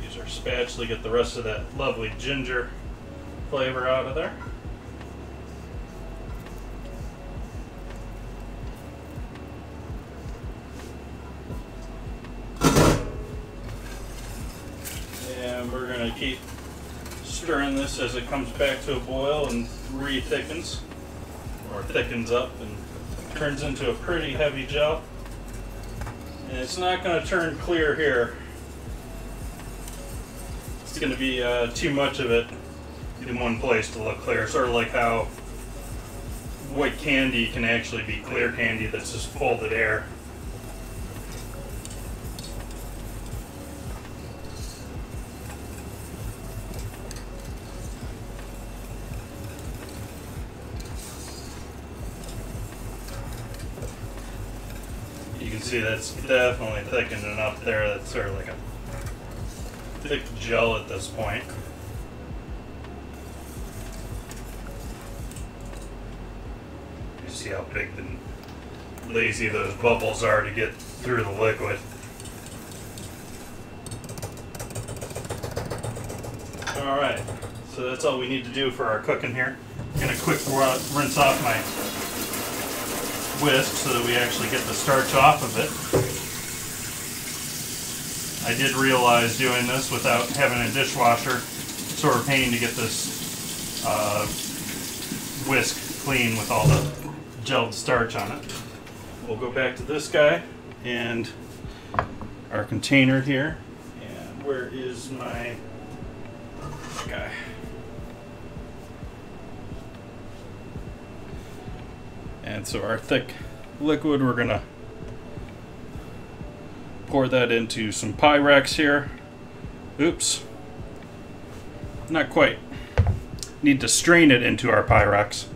Use our spatula to get the rest of that lovely ginger flavor out of there. And we're going to keep stirring this as it comes back to a boil and re-thickens, or thickens up and turns into a pretty heavy gel. And it's not going to turn clear here. It's going to be too much of it in one place to look clear, sort of like how white candy can actually be clear candy that's just folded air. You can see that's definitely thickened enough there. That's sort of like a thick gel at this point. You see how big and lazy those bubbles are to get through the liquid. Alright, so that's all we need to do for our cooking here. I'm going to quick rinse off my whisk so that we actually get the starch off of it. I did realize doing this without having a dishwasher, it's sort of pain to get this whisk clean with all the gelled starch on it. We'll go back to this guy and our container here. And where is my guy? And so our thick liquid, we're gonna pour that into some Pyrex here. Oops, not quite. Need to strain it into our Pyrex.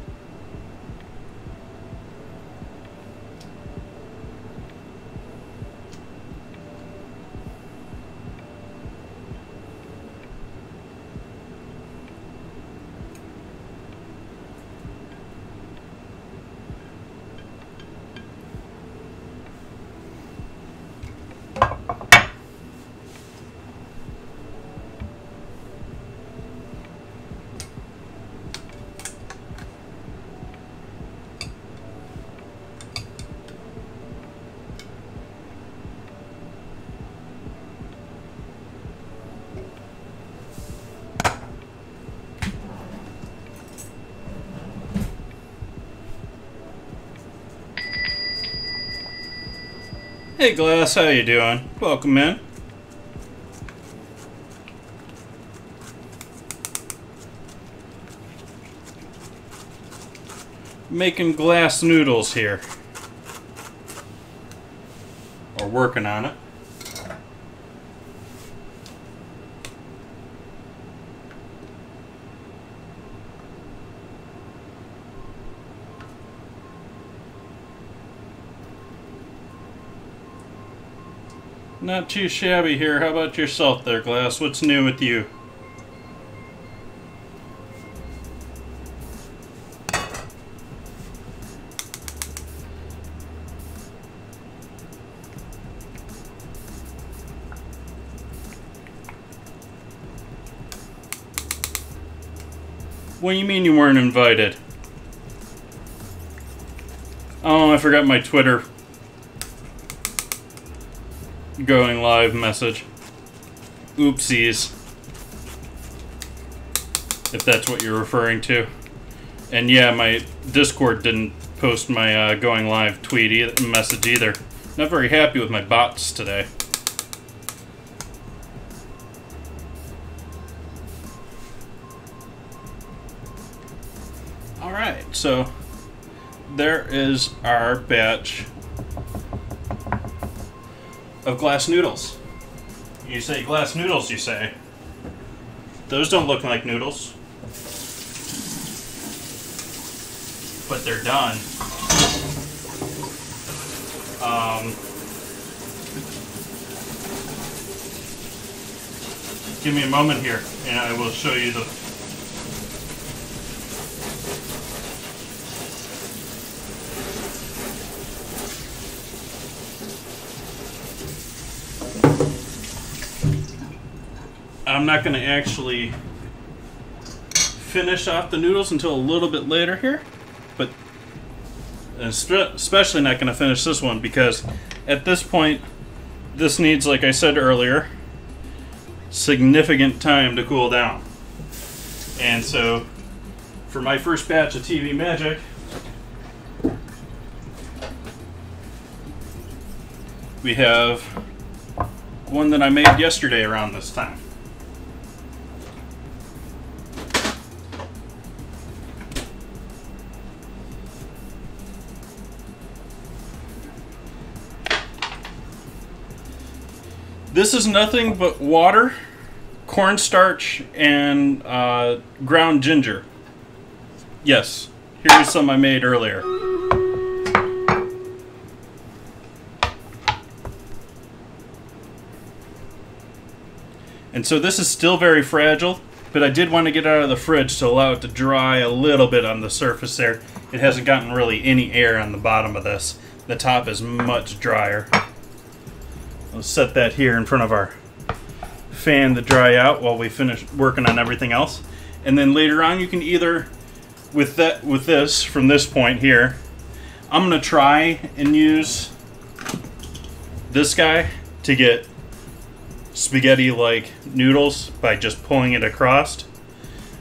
Hey Glass, how you doing? Welcome in. Making glass noodles here. Or working on it. Not too shabby here. How about yourself there, Glass? What's new with you? What do you mean you weren't invited? Oh, I forgot my Twitter going live message. Oopsies. If that's what you're referring to. And yeah, my Discord didn't post my going live tweet message either. Not very happy with my bots today. Alright, so there is our batch of glass noodles. You say glass noodles, you say. Those don't look like noodles. But they're done. Give me a moment here and I will show you the I'm not going to actually finish off the noodles until a little bit later here, but especially not going to finish this one because at this point this needs, like I said earlier, significant time to cool down. And so for my first batch of TV Magic, we have one that I made yesterday around this time. This is nothing but water, cornstarch, and ground ginger. Yes, here's some I made earlier. And so this is still very fragile, but I did want to get it out of the fridge to allow it to dry a little bit on the surface there. It hasn't gotten really any air on the bottom of this. The top is much drier. I'll set that here in front of our fan to dry out while we finish working on everything else. And then later on you can either, with this, from this point here, I'm going to try and use this guy to get spaghetti-like noodles by just pulling it across.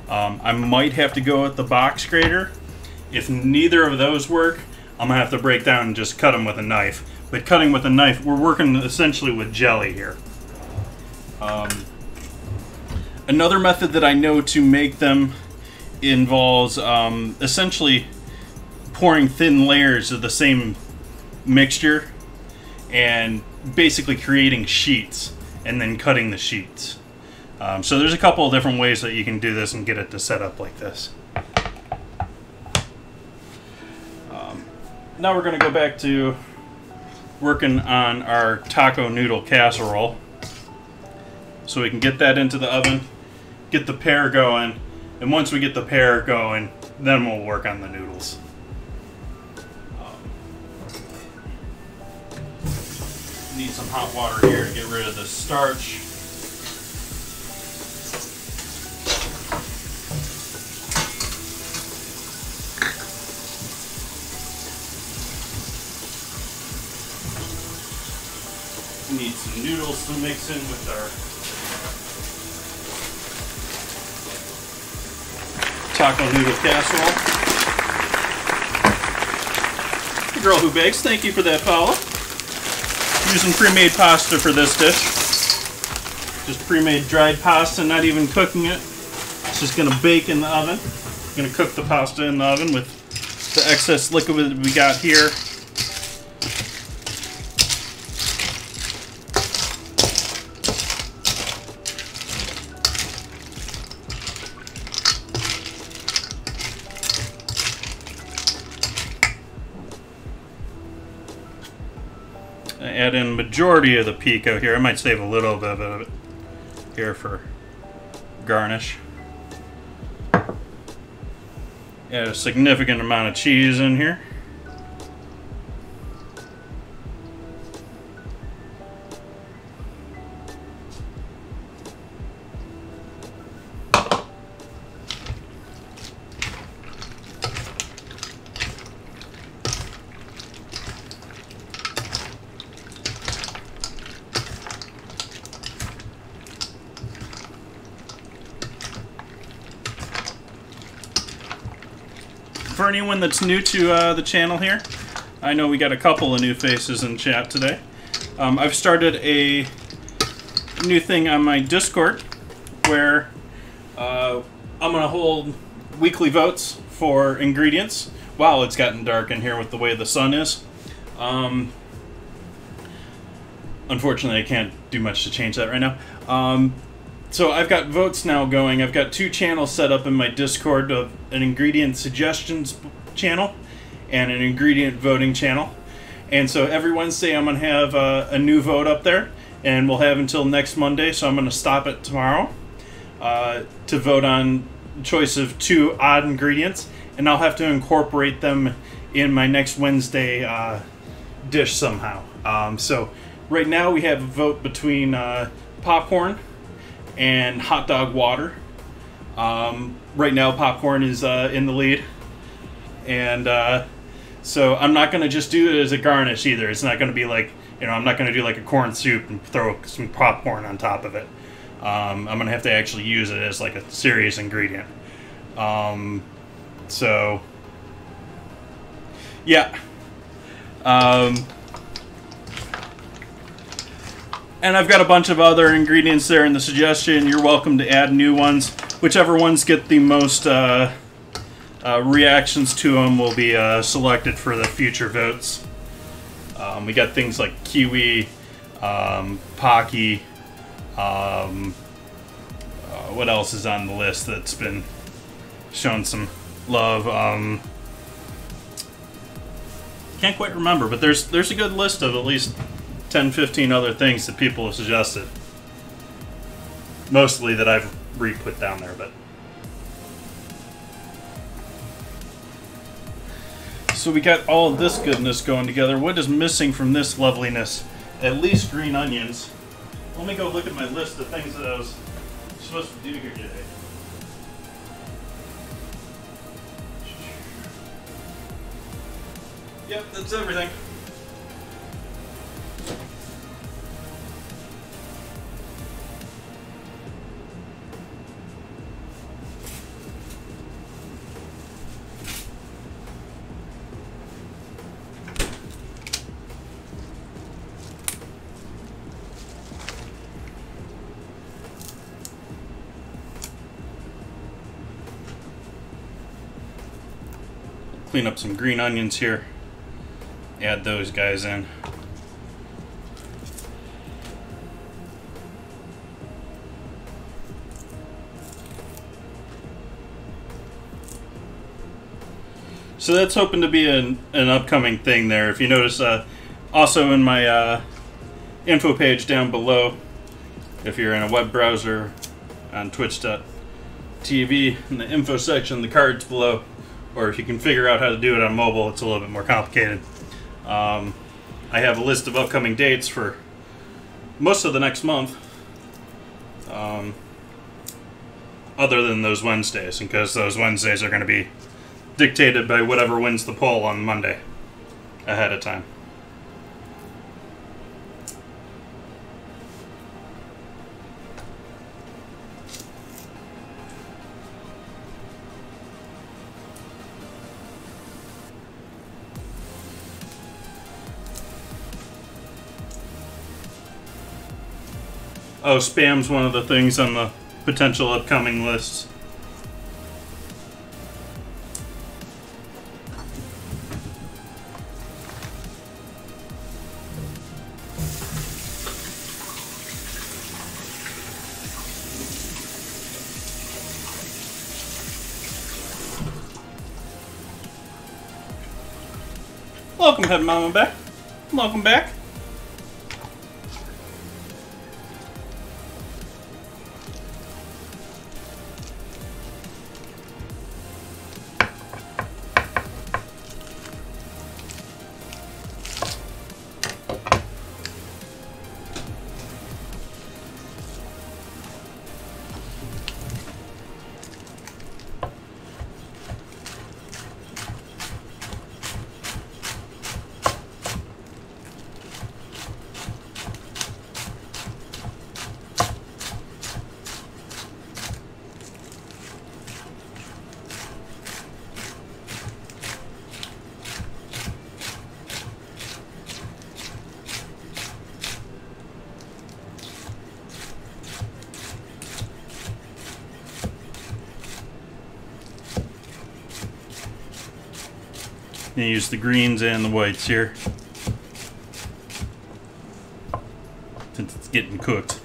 I might have to go with the box grater. If neither of those work, I'm going to have to break down and just cut them with a knife. But cutting with a knife, we're working essentially with jelly here. Another method that I know to make them involves essentially pouring thin layers of the same mixture and basically creating sheets and then cutting the sheets. So there's a couple of different ways that you can do this and get it to set up like this. Now we're going to go back to working on our taco noodle casserole. So we can get that into the oven, get the pear going, and once we get the pear going, then we'll work on the noodles. Need some hot water here to get rid of the starch. Need some noodles to mix in with our taco noodle casserole. The girl who bakes, thank you for that follow. Using pre-made pasta for this dish. Just pre-made dried pasta, not even cooking it. It's just going to bake in the oven. I'm going to cook the pasta in the oven with the excess liquid that we got here. Add in majority of the pico here. I might save a little bit of it here for garnish. Add a significant amount of cheese in here. For anyone that's new to the channel here, I know we got a couple of new faces in chat today. I've started a new thing on my Discord where I'm going to hold weekly votes for ingredients. Wow, it's gotten dark in here with the way the sun is. Unfortunately, I can't do much to change that right now. So I've got votes now going. I've got 2 channels set up in my Discord, of an ingredient suggestions channel and an ingredient voting channel. And so every Wednesday I'm going to have a new vote up there, and we'll have until next Monday, so I'm going to stop it tomorrow to vote on choice of 2 odd ingredients, and I'll have to incorporate them in my next Wednesday dish somehow. So right now we have a vote between popcorn and hot dog water. Right now, popcorn is in the lead, and so I'm not going to just do it as a garnish either. It's not going to be like, I'm not going to do like a corn soup and throw some popcorn on top of it. I'm going to have to actually use it as like a serious ingredient. So, yeah. And I've got a bunch of other ingredients there in the suggestion. You're welcome to add new ones. Whichever ones get the most reactions to them will be selected for the future votes. We got things like kiwi, Pocky. What else is on the list that's been shown some love? Can't quite remember, but there's a good list of at least 10, 15 other things that people have suggested. Mostly that I've re-put down there, but... So we got all of this goodness going together. What is missing from this loveliness? At least green onions. Let me go look at my list of things that I was supposed to do here today. Yep, that's everything. Clean up some green onions here. Add those guys in. So that's hoping to be an upcoming thing there. If you notice, also in my info page down below, if you're in a web browser on twitch.tv, in the info section, the cards below, or if you can figure out how to do it on mobile, it's a little bit more complicated. I have a list of upcoming dates for most of the next month, other than those Wednesdays, because those Wednesdays are going to be dictated by whatever wins the poll on Monday ahead of time. Oh, spam's one of the things on the potential upcoming lists. Welcome, Head Mama back. Welcome back. And use the greens and the whites here, since it's getting cooked.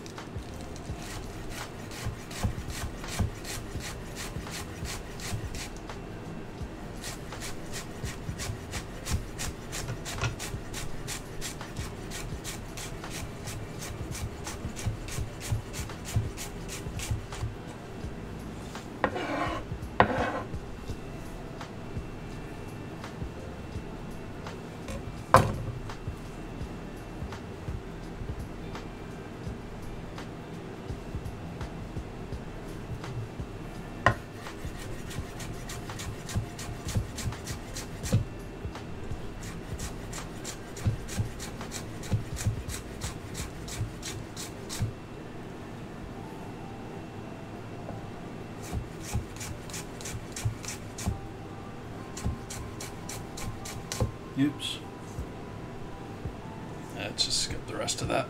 Oops. Let's just skip the rest of that.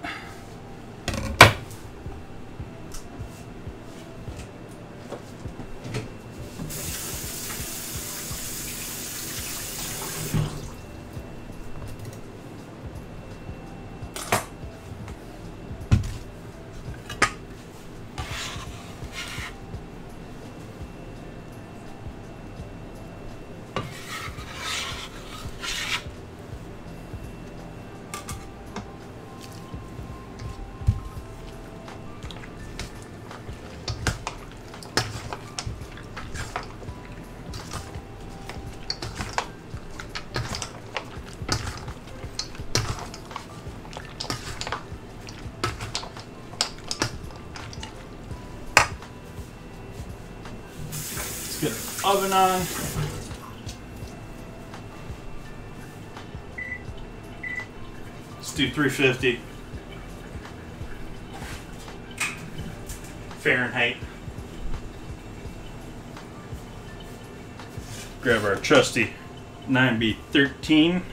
Get our oven on. Let's do 350 Fahrenheit. Grab our trusty 9B13.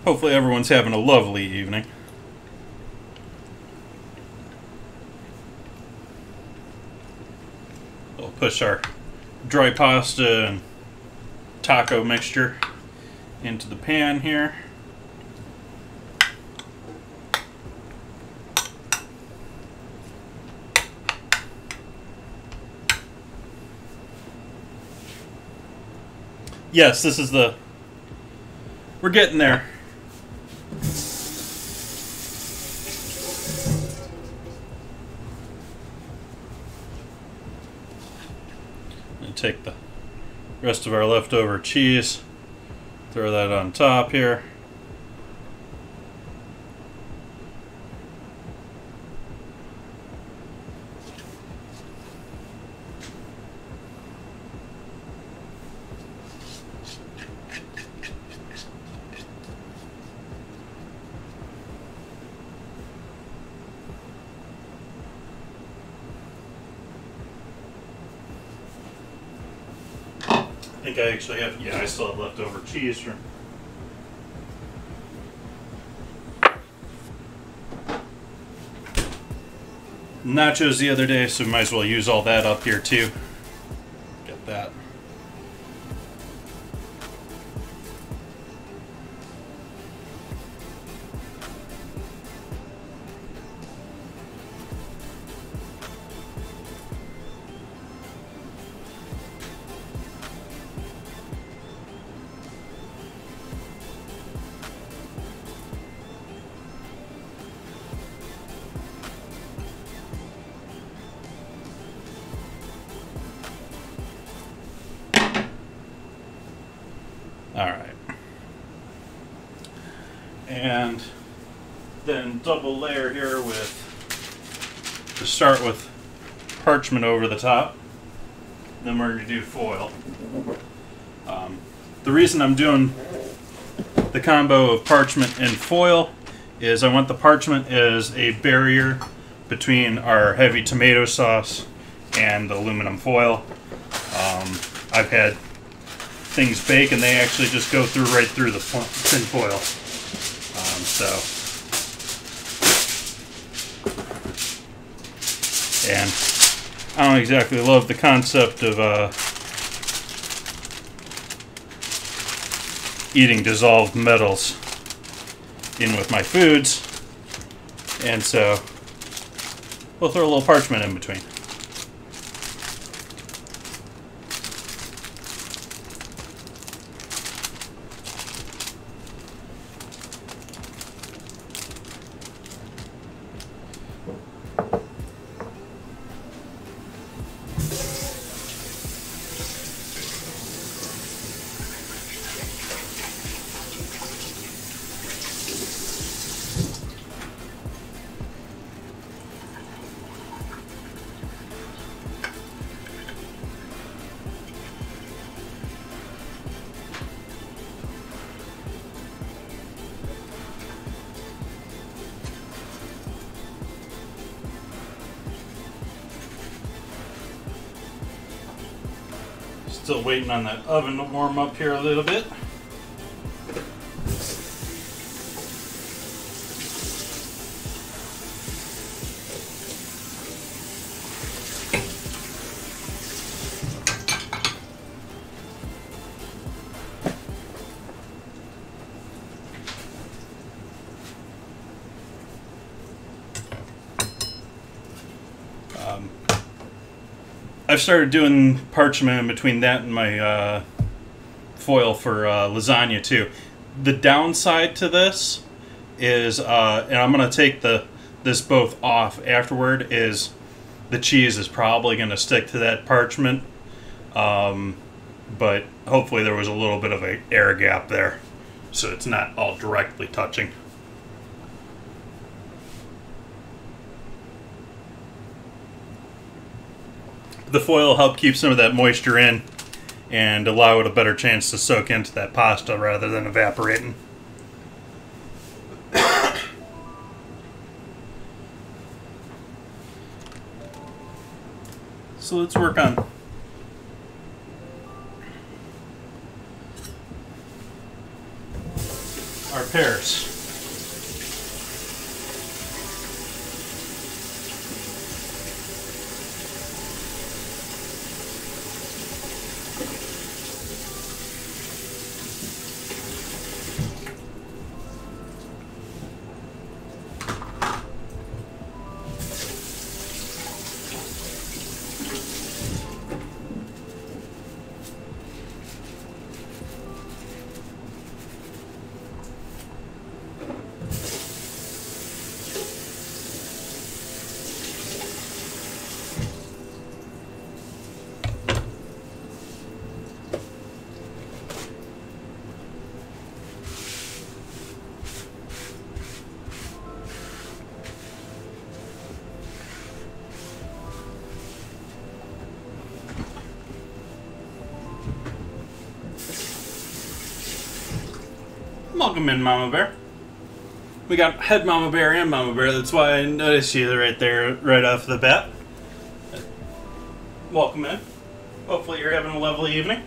Hopefully everyone's having a lovely evening. We'll push our dry pasta and taco mixture into the pan here. Yes, this is the... We're getting there. Take the rest of our leftover cheese, throw that on top here. I think I actually have, yeah, I still have leftover cheese from nachos the other day, so we might as well use all that up here too. Get that. Alright. And then double layer here with, to start with parchment over the top. Then we're going to do foil. The reason I'm doing the combo of parchment and foil is I want the parchment as a barrier between our heavy tomato sauce and the aluminum foil. I've had things bake and they actually just go through right through the tin foil. And I don't exactly love the concept of eating dissolved metals in with my foods, and so we'll throw a little parchment in between. Still waiting on that oven to warm up here a little bit. I've started doing parchment in between that and my foil for lasagna too. The downside to this is, and I'm going to take this both off afterward, is the cheese is probably going to stick to that parchment. But hopefully there was a little bit of an air gap there, so it's not all directly touching. The foil will help keep some of that moisture in and allow it a better chance to soak into that pasta rather than evaporating. So let's work on our pears. Welcome in, Mama Bear. We got head Mama Bear and Mama Bear. That's why I noticed you right there, right off the bat. Welcome in. Hopefully you're having a lovely evening.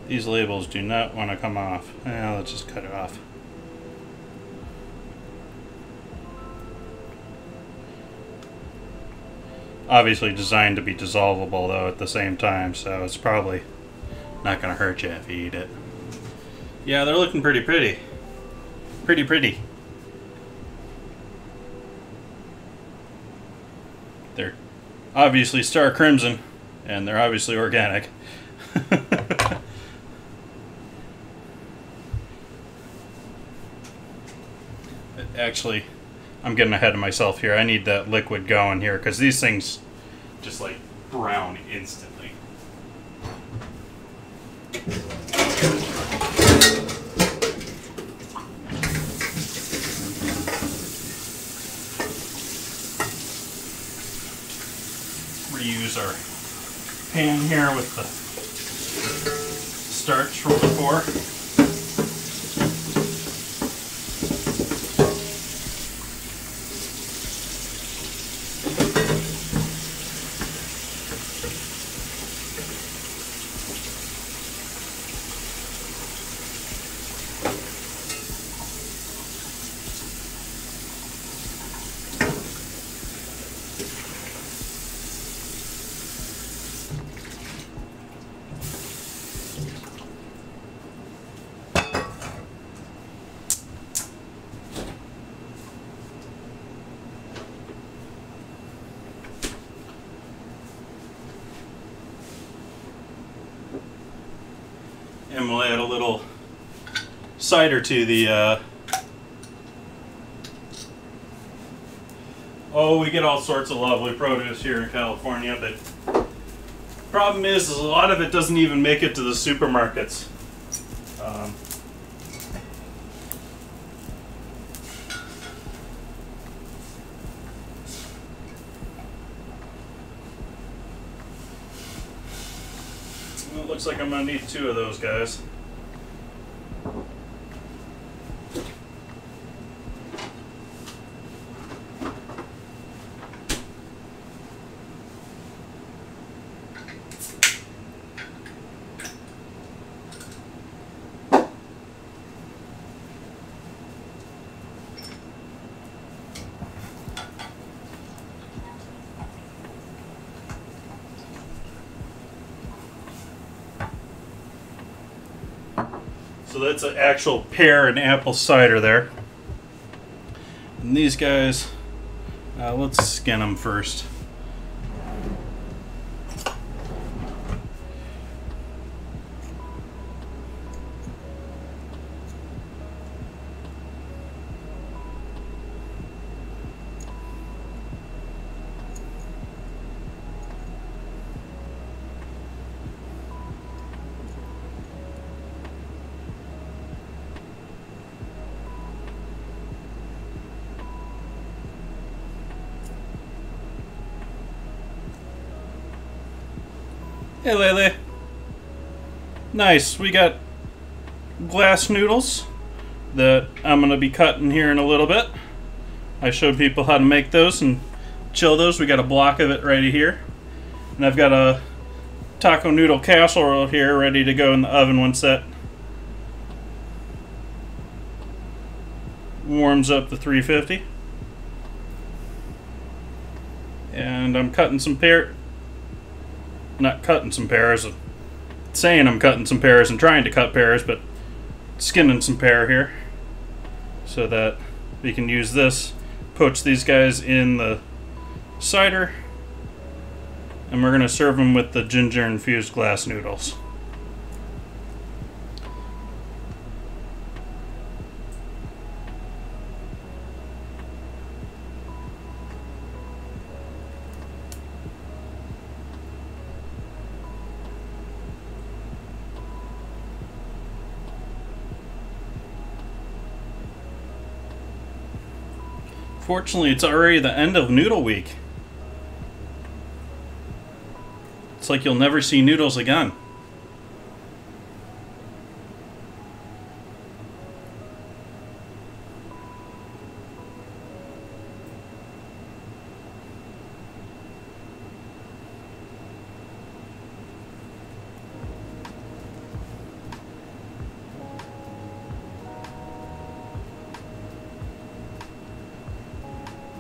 These labels do not want to come off. Let's just cut it off. Obviously designed to be dissolvable though at the same time, so it's probably not going to hurt you if you eat it. Yeah, they're looking pretty pretty. Pretty pretty. They're obviously star crimson, and they're obviously organic. Actually, I'm getting ahead of myself here. I need that liquid going here because these things just like brown instantly. Reuse our pan here with the starch from before. And we'll add a little cider to the Oh, we get all sorts of lovely produce here in California, but problem is a lot of it doesn't even make it to the supermarkets. It looks like I'm gonna need 2 of those guys. So that's an actual pear and apple cider there. And these guys, let's skin them first. Hey Lele. Nice, we got glass noodles that I'm going to be cutting here in a little bit. I showed people how to make those and chill those. We got a block of it right here. And I've got a taco noodle casserole here ready to go in the oven once that warms up to 350. And I'm cutting some pear. Not cutting some pears, saying I'm cutting some pears and trying to cut pears, but skinning some pear here so that we can use this, poach these guys in the cider, and we're going to serve them with the ginger infused glass noodles. Fortunately, it's already the end of Noodle Week. It's like you'll never see noodles again.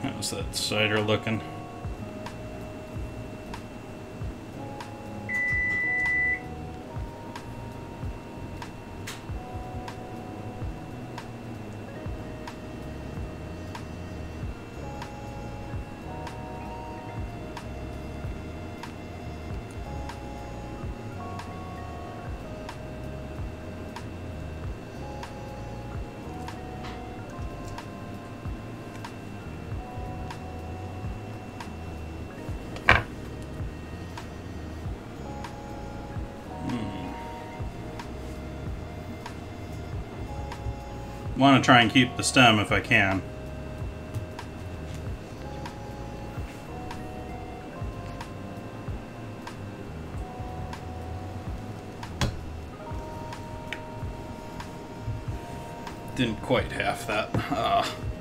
How's that cider looking? Want to try and keep the stem if I can. Didn't quite half that.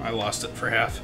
I lost it for half.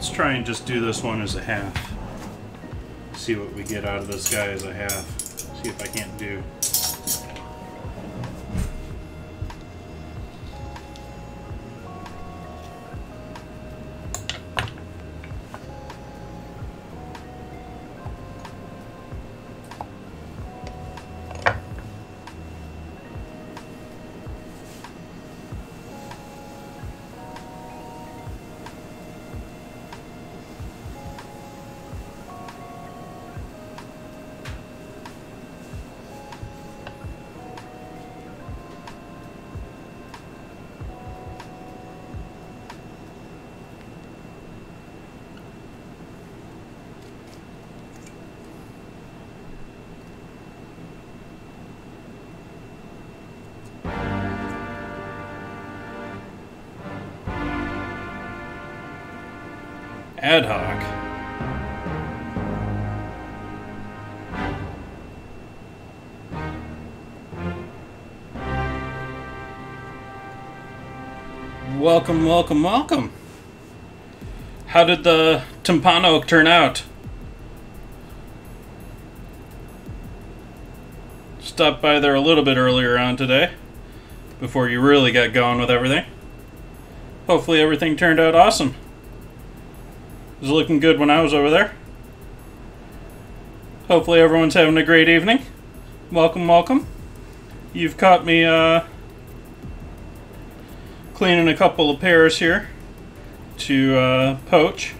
Let's try and just do this one as a half. See what we get out of this guy as a half. See if I can't do. Ad hoc. Welcome, welcome, welcome. How did the timpano turn out? Stopped by there a little bit earlier on today, before you really got going with everything. Hopefully everything turned out awesome. It was looking good when I was over there. Hopefully everyone's having a great evening. Welcome, welcome. You've caught me cleaning a couple of pears here to poach.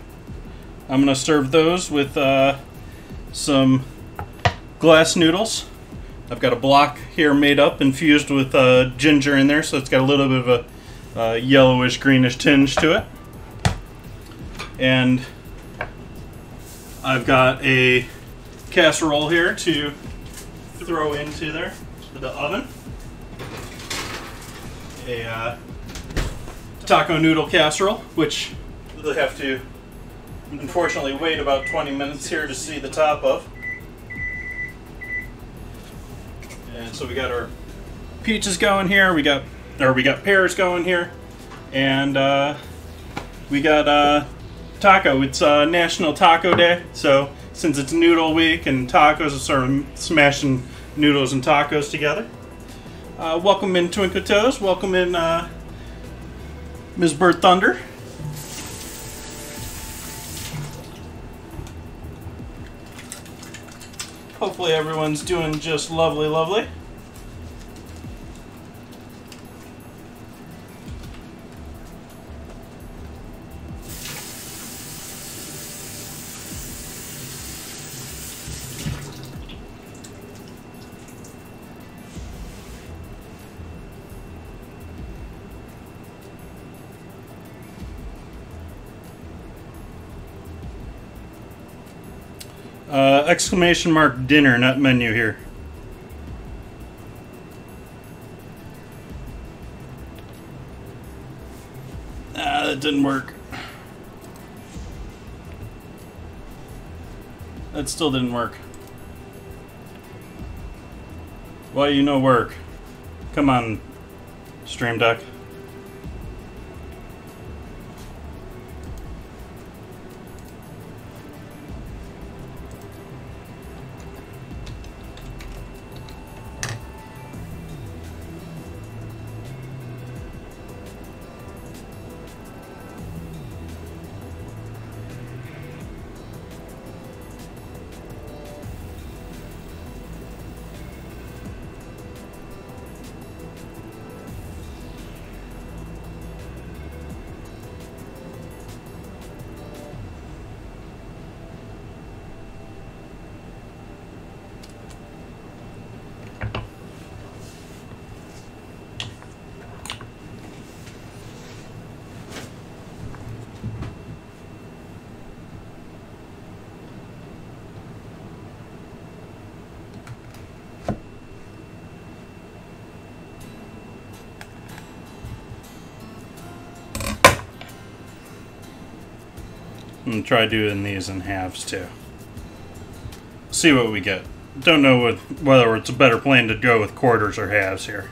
I'm going to serve those with some glass noodles. I've got a block here made up, infused with ginger in there, so it's got a little bit of a yellowish, greenish tinge to it. And I've got a casserole here to throw into there, to the oven. A taco noodle casserole, which we'll have to unfortunately wait about 20 minutes here to see the top of. And so we got our peaches going here, we got pears going here, and we got taco. It's National Taco Day, so since it's noodle week and tacos, are sort of smashing noodles and tacos together. Welcome in Twinkle Toes. Welcome in Ms. Bird Thunder. Hopefully everyone's doing just lovely, lovely. Exclamation mark dinner, not menu here. That didn't work. That still didn't work. Why you no work? Come on, Stream Deck. And try doing these in halves too. See what we get. Don't know whether it's a better plan to go with quarters or halves here.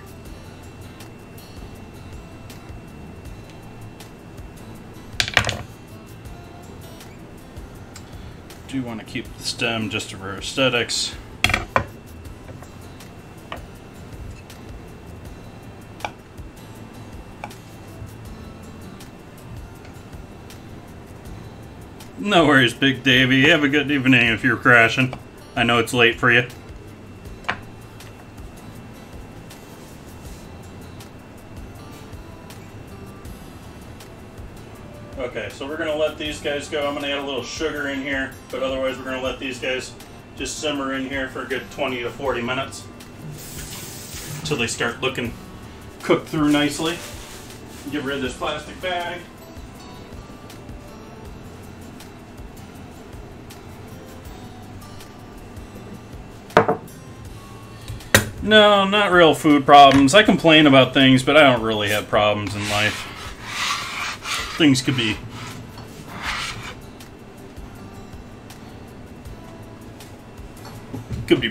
Do want to keep the stem just for aesthetics. No worries, Big Davey. Have a good evening if you're crashing. I know it's late for you. Okay, so we're going to let these guys go. I'm going to add a little sugar in here, but otherwise we're going to let these guys just simmer in here for a good 20 to 40 minutes until they start looking cooked through nicely. Get rid of this plastic bag. No, not real food problems. I complain about things, but I don't really have problems in life. Things could be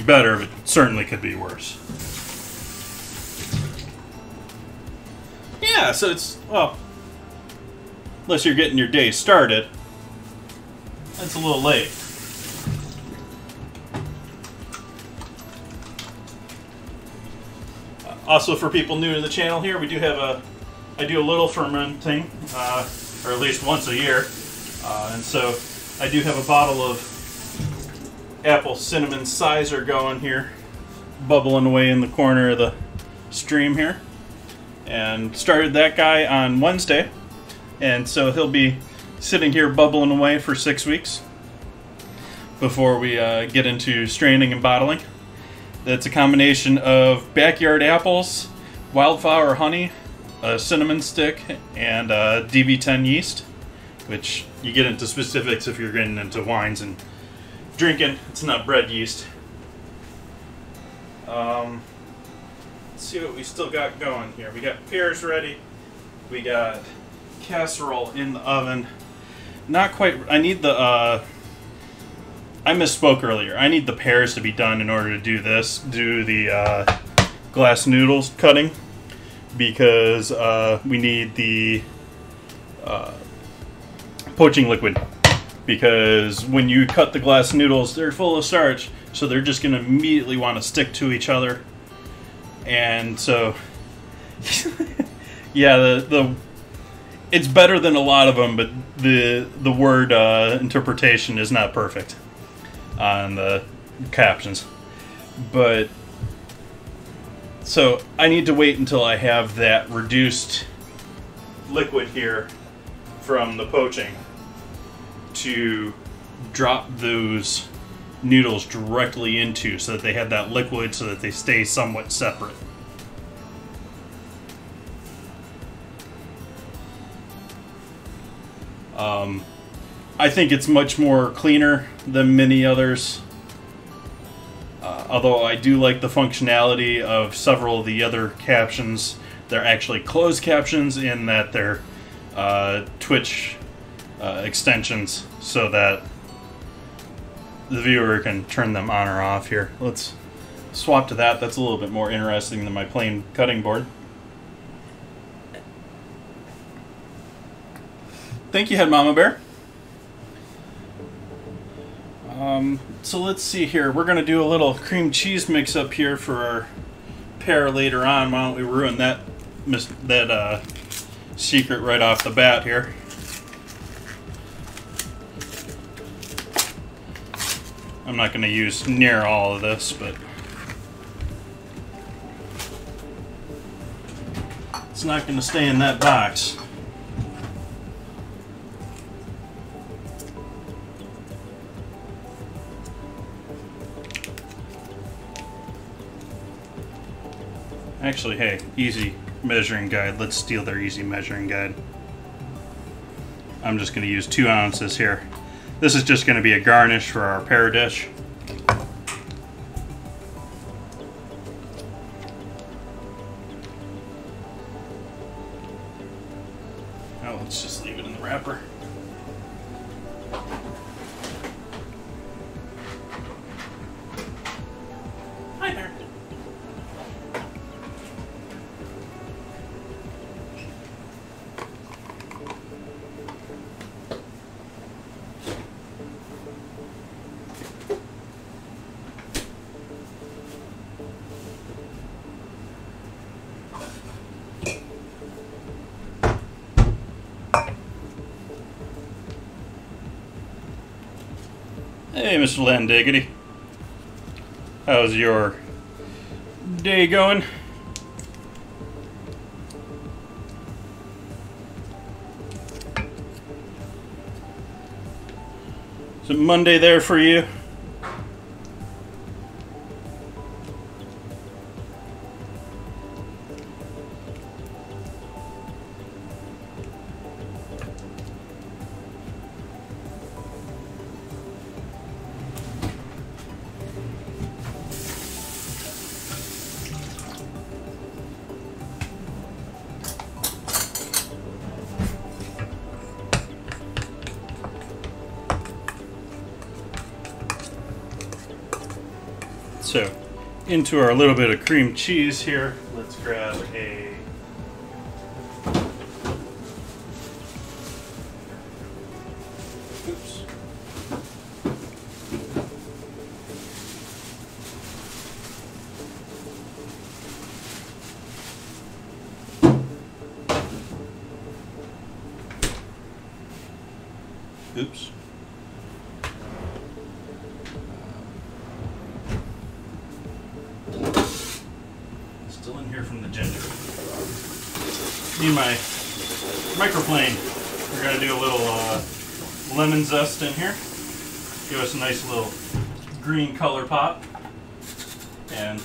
better, but certainly could be worse. Yeah, so it's, well, unless you're getting your day started, that's a little late. Also, for people new to the channel here, we do have I do a little fermenting, or at least once a year. And so I do have a bottle of apple cinnamon Cider going here, bubbling away in the corner of the stream here. And started that guy on Wednesday. And so he'll be sitting here bubbling away for 6 weeks before we get into straining and bottling. That's a combination of backyard apples, wildflower honey, a cinnamon stick, and DB10 yeast, which you get into specifics if you're getting into wines and drinking. It's not bread yeast. Let's see what we still got going here. We got pears ready. We got casserole in the oven. Not quite. I need the... I misspoke earlier. I need the pears to be done in order to do this. Do the glass noodles cutting. Because we need the poaching liquid. Because when you cut the glass noodles, they're full of starch. So they're just going to immediately want to stick to each other. And so... yeah, it's better than a lot of them, but the word interpretation is not perfect on the captions. But so I need to wait until I have that reduced liquid here from the poaching to drop those noodles directly into, so that they have that liquid so that they stay somewhat separate. I think it's much more cleaner than many others. Although I do like the functionality of several of the other captions. They're actually closed captions in that they're Twitch extensions, so that the viewer can turn them on or off here. Let's swap to that. That's a little bit more interesting than my plain cutting board. Thank you, Head Mama Bear. So let's see here. We're going to do a little cream cheese mix up here for our pear later on. Why don't we ruin that secret right off the bat here. I'm not going to use near all of this, but it's not going to stay in that box. Actually, hey, easy measuring guide. Let's steal their easy measuring guide. I'm just going to use 2 ounces here. This is just going to be a garnish for our pear dish. Oh, let's just leave it in the wrapper. Hi there. Hey, Mr. Landiggity. How's your day going? Is it Monday there for you? So, into our little bit of cream cheese here, let's grab a oops. Oops. Still in here from the ginger. Need my microplane. We're going to do a little lemon zest in here. Give us a nice little green color pop. And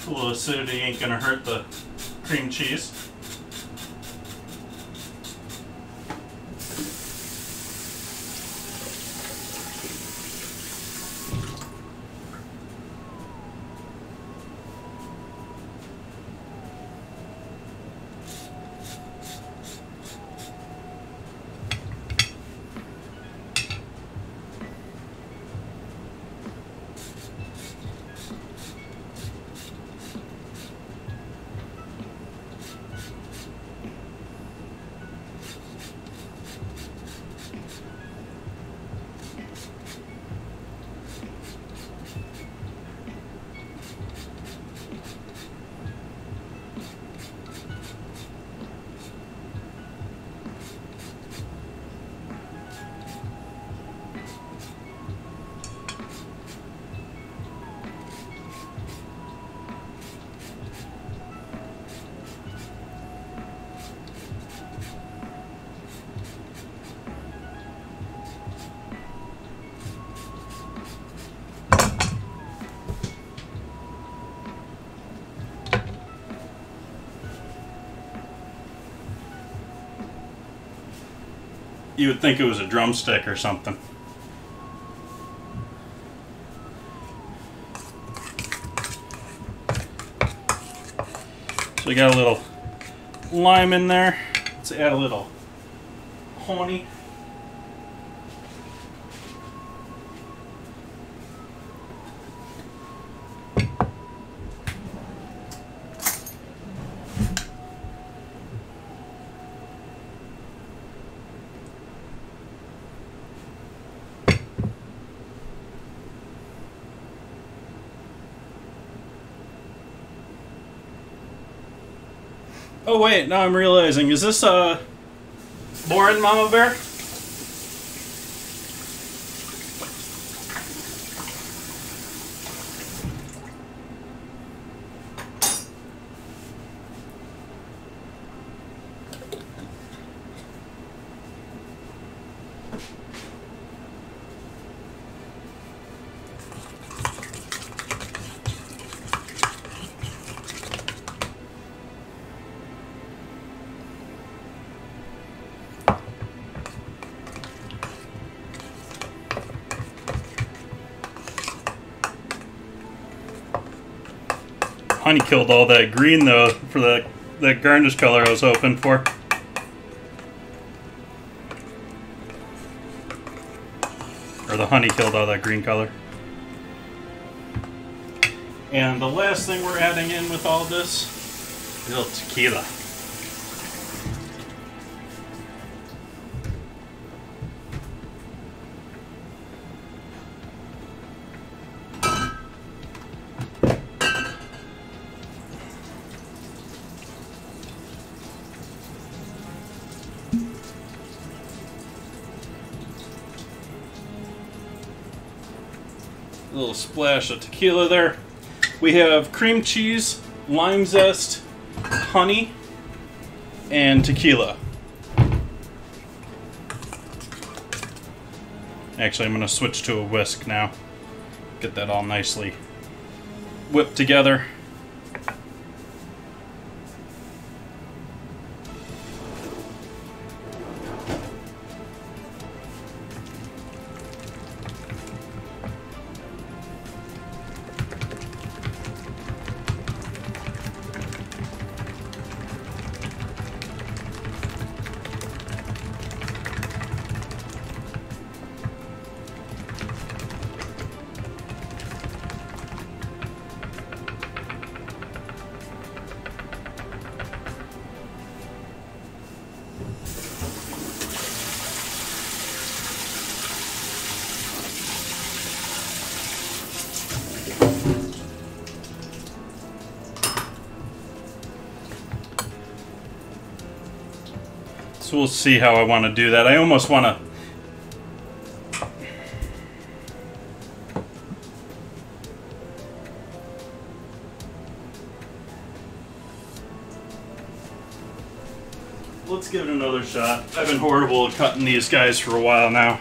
a little acidity ain't going to hurt the cream cheese. You would think it was a drumstick or something. So we got a little lime in there. Let's add a little honey. Oh wait, now I'm realizing, is this boring, Mama Bear? Honey killed all that green though for that garnish color I was hoping for. Or the honey killed all that green color. And the last thing we're adding in with all this is a little tequila. A little splash of tequila there. We have cream cheese, lime zest, honey, and tequila. Actually, I'm going to switch to a whisk now. Get that all nicely whipped together. So we'll see how I want to do that. I almost want to... Let's give it another shot. I've been horrible at cutting these guys for a while now.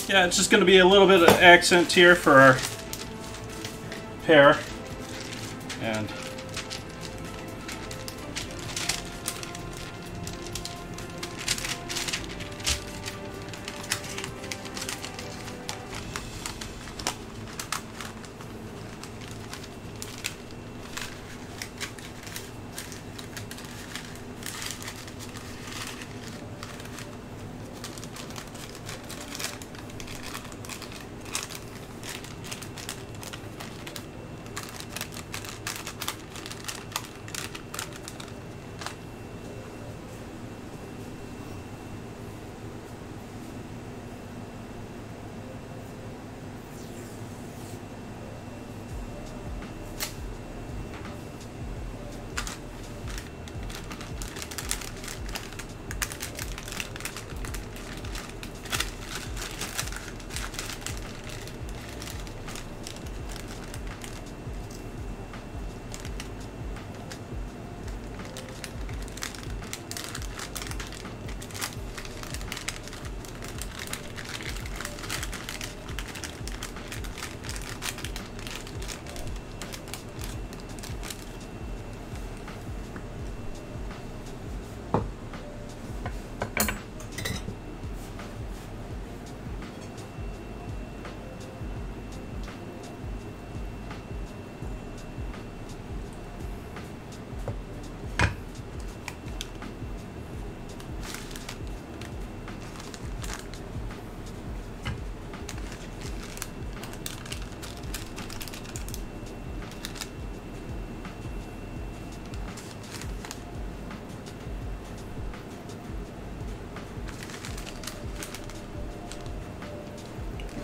Yeah, it's just going to be a little bit of accent here for our pear. And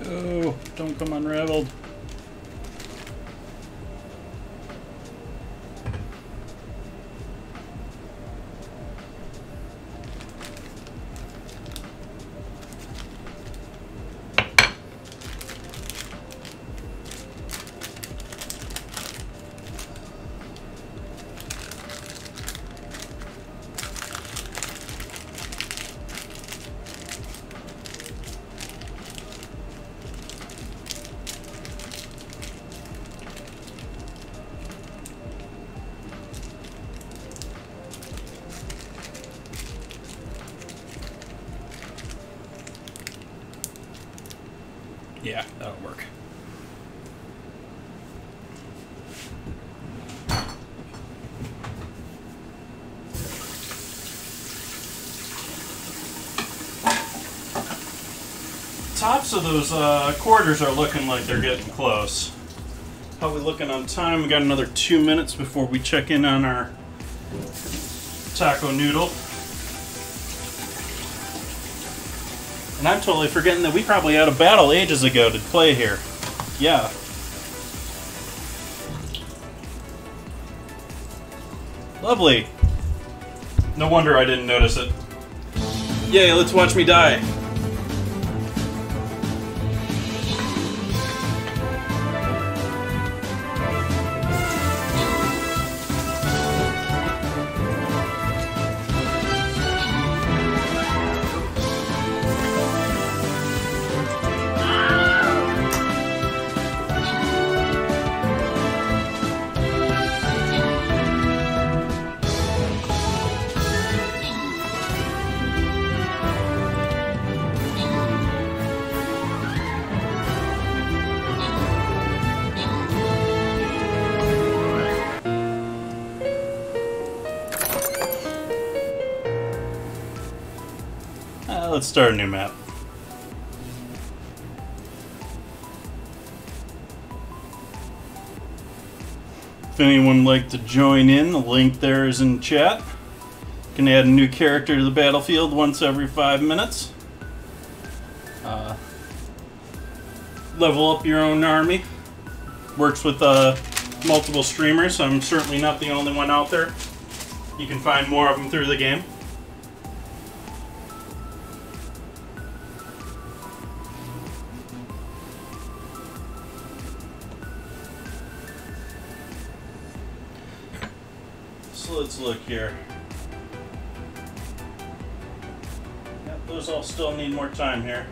oh, don't come unraveled. Yeah, that'll work. Tops of those quarters are looking like they're getting close. How are we looking on time? We got another 2 minutes before we check in on our taco noodle. And I'm totally forgetting that we probably had a battle ages ago to play here. Yeah. Lovely. No wonder I didn't notice it. Yay, let's watch me die. Let's start a new map. If anyone would like to join in, the link there is in chat. You can add a new character to the battlefield once every 5 minutes. Level up your own army. Works with multiple streamers, so I'm certainly not the only one out there. You can find more of them through the game. So let's look here. Yep, those all still need more time here.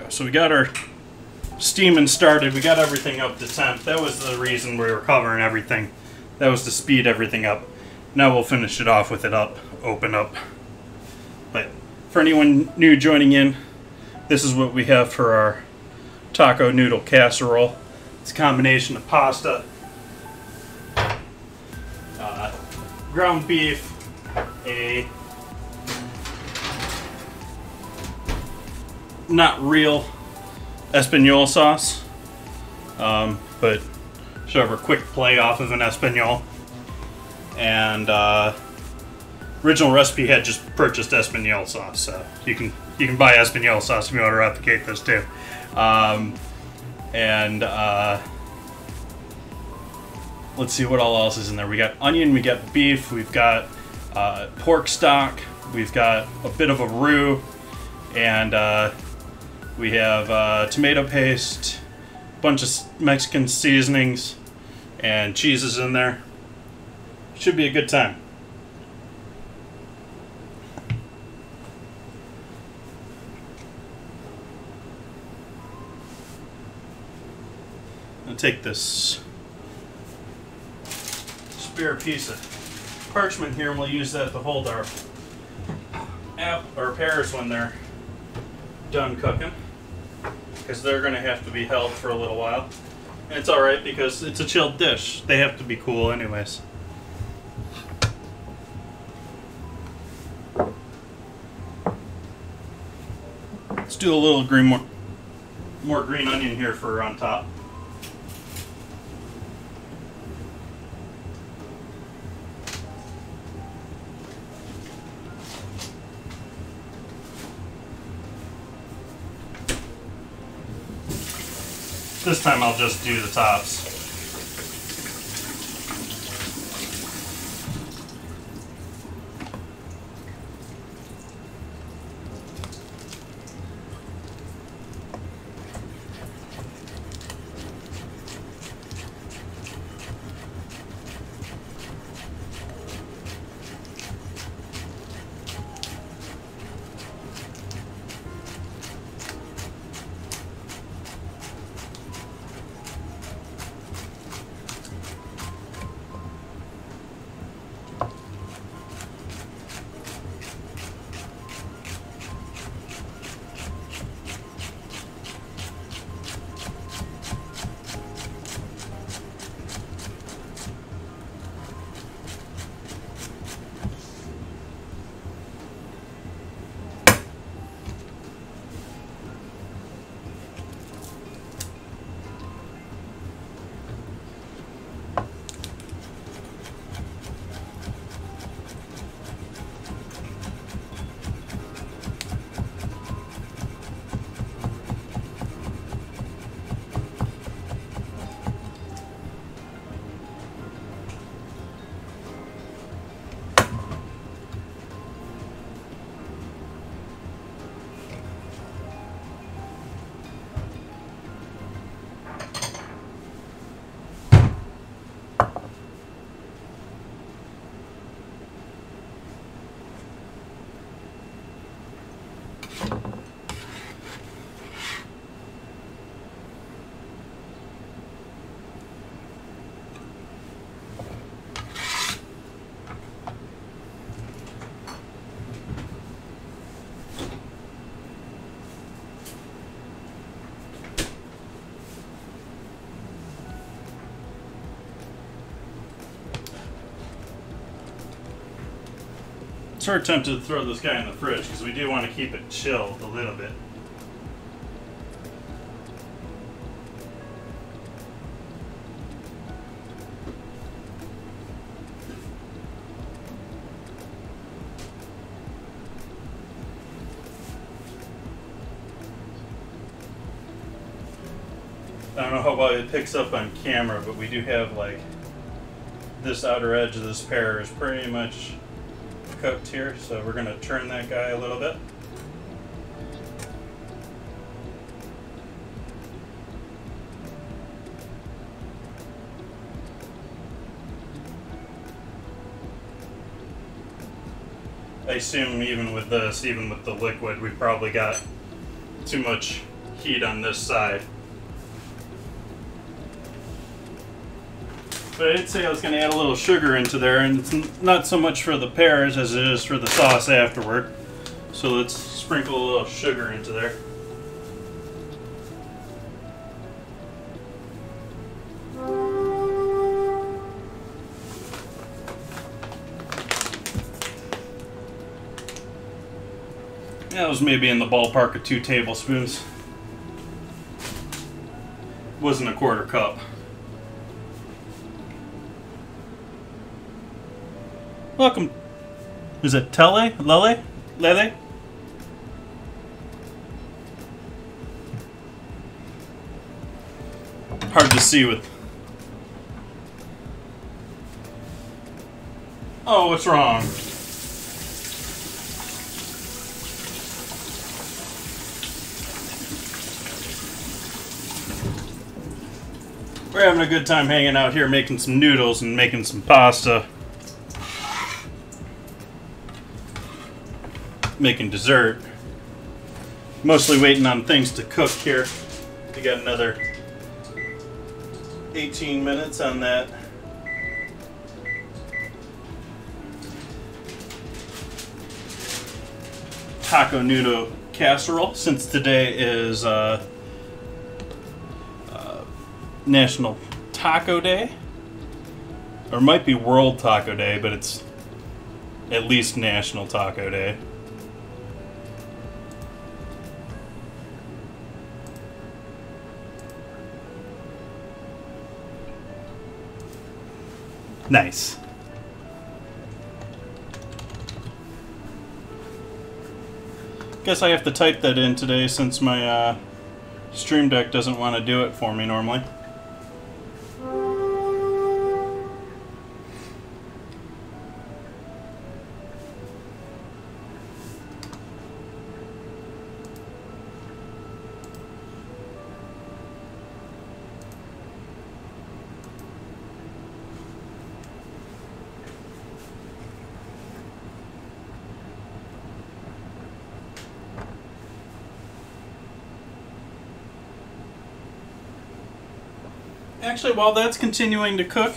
So we got our steaming started. We got everything up to temp. That was the reason we were covering everything. That was to speed everything up. Now we'll finish it off with it open up. But for anyone new joining in, this is what we have for our taco noodle casserole. It's a combination of pasta, ground beef, a not real Espanol sauce, but sort of a quick play off of an Espanol. And original recipe had just purchased Espanol sauce, so you can buy Espanol sauce if you want to replicate this too. Let's see what all else is in there. We got onion, we got beef, we've got pork stock, we've got a bit of a roux, and we have tomato paste, a bunch of Mexican seasonings, and cheeses in there. Should be a good time. I'll take this spare piece of parchment here, and we'll use that to hold our pears when they're done cooking, because they're going to have to be held for a little while. And it's alright because it's a chilled dish. They have to be cool anyways. Let's do a little more green onion here for on top. This time I'll just do the tops. Sort of tempted to throw this guy in the fridge because we do want to keep it chilled a little bit. I don't know how well it picks up on camera, but we do have like this outer edge of this pear is pretty much cooked here, so we're going to turn that guy a little bit. I assume even with this, even with the liquid, we probably got too much heat on this side. But I did say I was going to add a little sugar into there, and it's not so much for the pears as it is for the sauce afterward. So let's sprinkle a little sugar into there. That was maybe in the ballpark of 2 tablespoons. Wasn't a quarter cup. Welcome. Is it Tele? Lele? Lele? Hard to see with... Oh, what's wrong? We're having a good time hanging out here making some noodles and making some pasta. Making dessert. Mostly waiting on things to cook here. We got another 18 minutes on that. Taco noodle casserole, since today is National Taco Day. Or it might be World Taco Day, but it's at least National Taco Day. Nice. Guess I have to type that in today since my Stream Deck doesn't want to do it for me normally. Actually, while that's continuing to cook,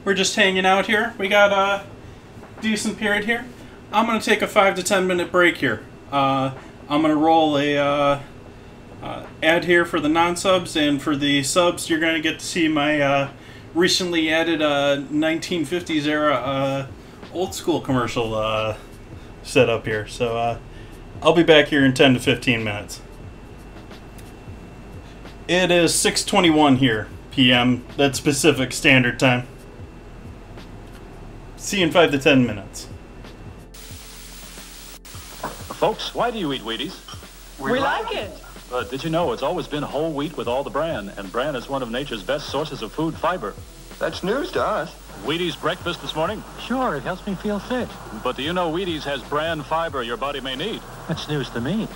we're just hanging out here. We got a decent period here. I'm going to take a 5 to 10 minute break here. I'm going to roll a ad here for the non-subs, and for the subs, you're going to get to see my recently added 1950s era old school commercial set up here. So I'll be back here in 10 to 15 minutes. It is 6:21 here. PM, that's Pacific Standard Time. See you in 5 to 10 minutes. Folks, why do you eat Wheaties? We like it. But did you know it's always been whole wheat with all the bran, and bran is one of nature's best sources of food fiber. That's news to us. Wheaties breakfast this morning? Sure, it helps me feel fit. But do you know Wheaties has bran fiber your body may need? That's news to me.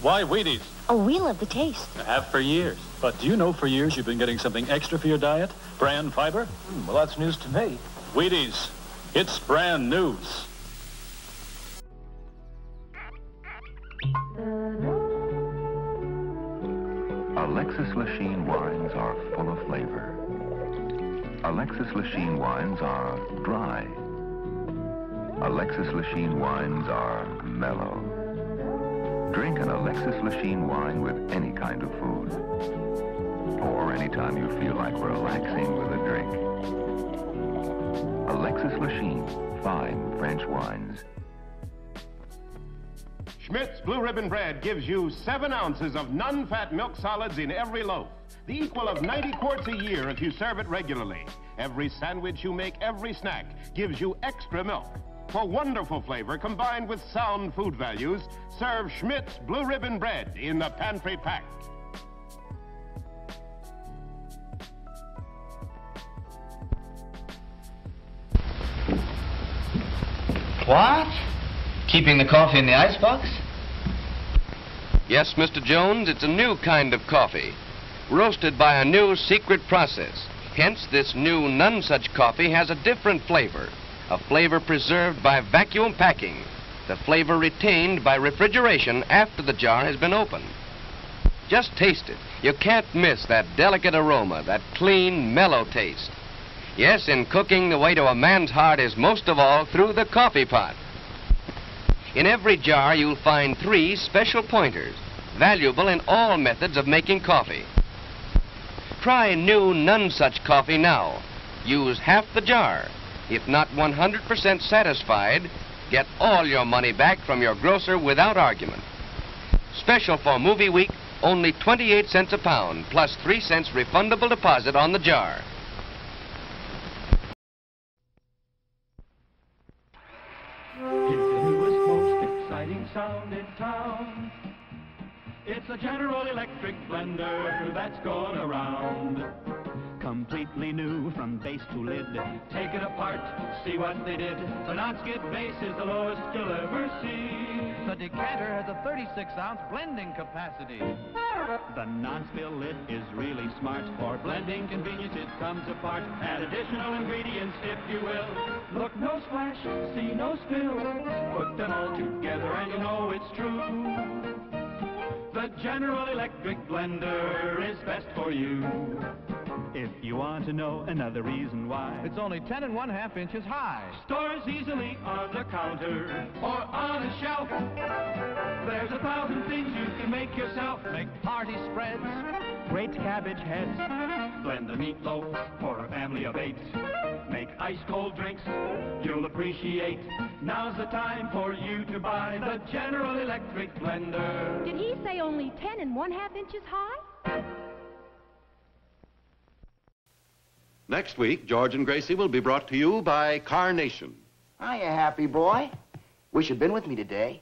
Why Wheaties? Oh, we love the taste. Have for years. But do you know for years you've been getting something extra for your diet? Bran fiber? Well, that's news to me. Wheaties. It's brand news. Alexis Lachine wines are full of flavor. Alexis Lachine wines are dry. Alexis Lachine wines are mellow. Drink an Alexis Lachine wine with any kind of food, or anytime you feel like relaxing with a drink. Alexis Lachine, fine French wines. Schmidt's Blue Ribbon Bread gives you 7 ounces of non-fat milk solids in every loaf, the equal of 90 quarts a year if you serve it regularly. Every sandwich you make, every snack, gives you extra milk. For wonderful flavor combined with sound food values, serve Schmidt's Blue Ribbon Bread in the pantry pack. What? Keeping the coffee in the icebox? Yes, Mr. Jones, it's a new kind of coffee, roasted by a new secret process. Hence, this new none-such coffee has a different flavor, a flavor preserved by vacuum packing, the flavor retained by refrigeration after the jar has been opened. Just taste it. You can't miss that delicate aroma, that clean, mellow taste. Yes, in cooking, the way to a man's heart is most of all through the coffee pot. In every jar, you'll find 3 special pointers, valuable in all methods of making coffee. Try new none-such coffee now. Use half the jar. If not 100% satisfied, get all your money back from your grocer without argument. Special for Movie Week, only 28 cents a pound, plus 3 cents refundable deposit on the jar. Sound in town. It's a General Electric blender that's going around. Completely new from base to lid. Take it apart, see what they did. The non-skid base is the lowest you'll ever see. The decanter has a 36-ounce blending capacity. The non-spill lid is really smart. For blending convenience, it comes apart. Add additional ingredients, if you will. Look, no splash, see no spill. Put them all together and you know it's true. The General Electric blender is best for you. If you want to know another reason why, it's only 10 1/2 inches high. Stores easily on the counter or on a shelf. There's 1,000 things you can make yourself. Make party spreads, great cabbage heads, blend the meatloaf for a family of 8. Make ice-cold drinks you'll appreciate. Now's the time for you to buy the General Electric blender. Did he say only 10 1/2 inches high? Next week, George and Gracie will be brought to you by Carnation. Hiya, happy boy. Wish you'd been with me today.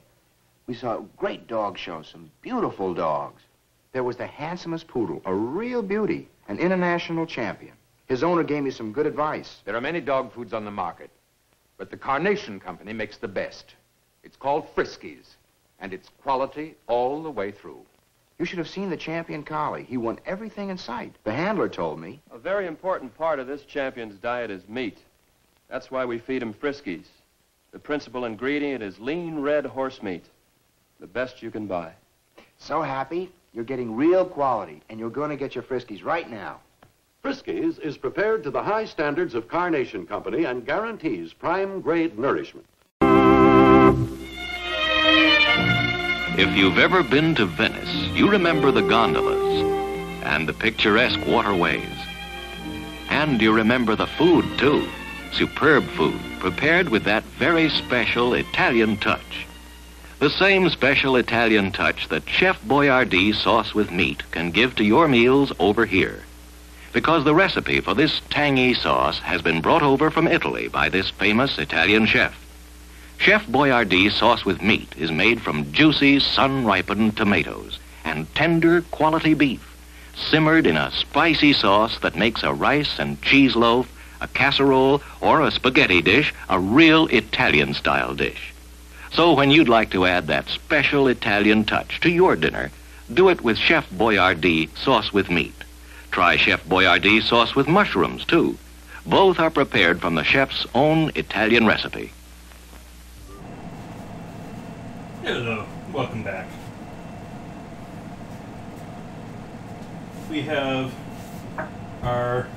We saw a great dog show, some beautiful dogs. There was the handsomest poodle, a real beauty, an international champion. His owner gave me some good advice. There are many dog foods on the market, but the Carnation Company makes the best. It's called Friskies, and it's quality all the way through. You should have seen the champion collie. He won everything in sight. The handler told me. A very important part of this champion's diet is meat. That's why we feed him Friskies. The principal ingredient is lean red horse meat, the best you can buy. So happy, you're getting real quality, and you're going to get your Friskies right now. Friskies is prepared to the high standards of Carnation Company and guarantees prime-grade nourishment. If you've ever been to Venice, you remember the gondolas and the picturesque waterways. And you remember the food, too. Superb food, prepared with that very special Italian touch. The same special Italian touch that Chef Boyardee sauce with meat can give to your meals over here. Because the recipe for this tangy sauce has been brought over from Italy by this famous Italian chef. Chef Boyardee sauce with meat is made from juicy, sun-ripened tomatoes and tender, quality beef, simmered in a spicy sauce that makes a rice and cheese loaf, a casserole, or a spaghetti dish a real Italian-style dish. So when you'd like to add that special Italian touch to your dinner, do it with Chef Boyardee sauce with meat. Try Chef Boyardee sauce with mushrooms, too. Both are prepared from the chef's own Italian recipe. Hello, welcome back. We have our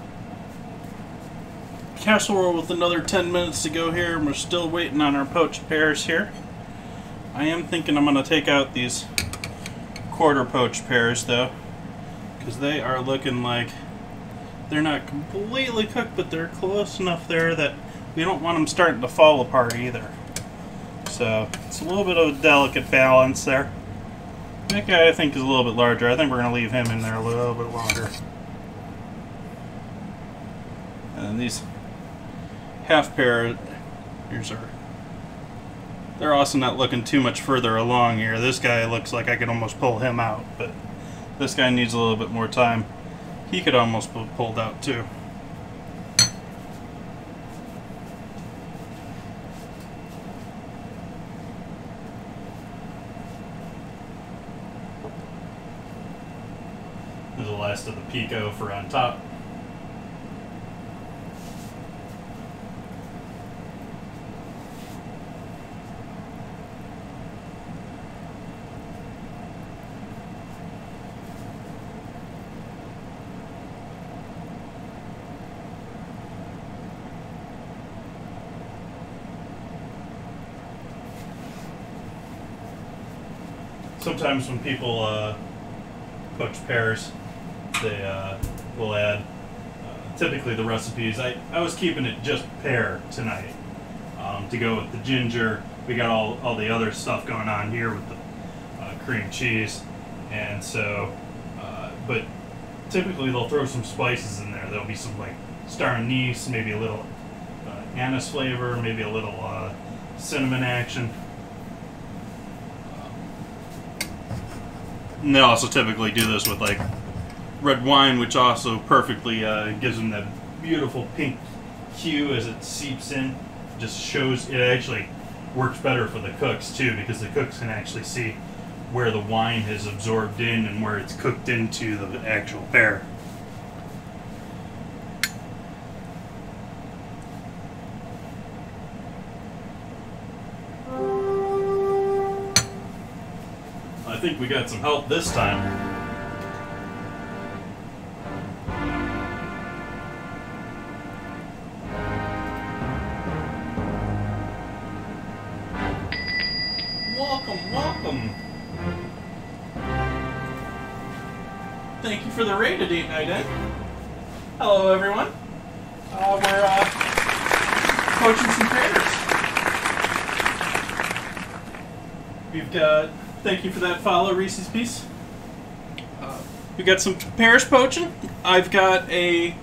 casserole with another 10 minutes to go here, and we're still waiting on our poached pears here. I am thinking I'm going to take out these quarter poached pears, though, because they are looking like they're not completely cooked, but they're close enough there that we don't want them starting to fall apart either. So it's a little bit of a delicate balance there. That guy I think is a little bit larger. I think we're going to leave him in there a little bit longer. And these half pear, they're also not looking too much further along here. This guy looks like I could almost pull him out, but this guy needs a little bit more time. He could almost be pulled out too. There's the last of the pico for on top. Sometimes when people poach pears, they will add, typically the recipes, I was keeping it just pear tonight to go with the ginger. We got all the other stuff going on here with the cream cheese, and so, but typically they'll throw some spices in there. There'll be some like star anise, maybe a little anise flavor, maybe a little cinnamon action. And they also typically do this with like red wine, which also perfectly gives them that beautiful pink hue as it seeps in. Just shows, it actually works better for the cooks too, because the cooks can actually see where the wine has absorbed in and where it's cooked into the actual pear. I think we got some help this time. Welcome, welcome. Thank you for the raid at 8 night, Hello, everyone. We're poaching some pears. We've got. Thank you for that follow, Reese's Piece. We've got some pears poaching. I've got a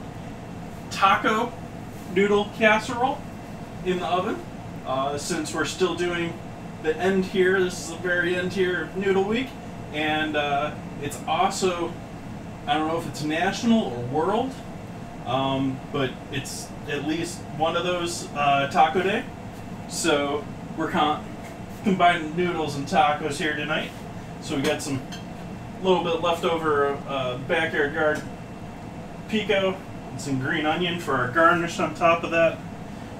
taco noodle casserole in the oven. Since we're still doing the end here, this is the very end here of Noodle Week, and it's also, I don't know if it's national or world, but it's at least one of those taco day. So we're combining noodles and tacos here tonight. So we got some little bit leftover backyard garden pico and some green onion for our garnish on top of that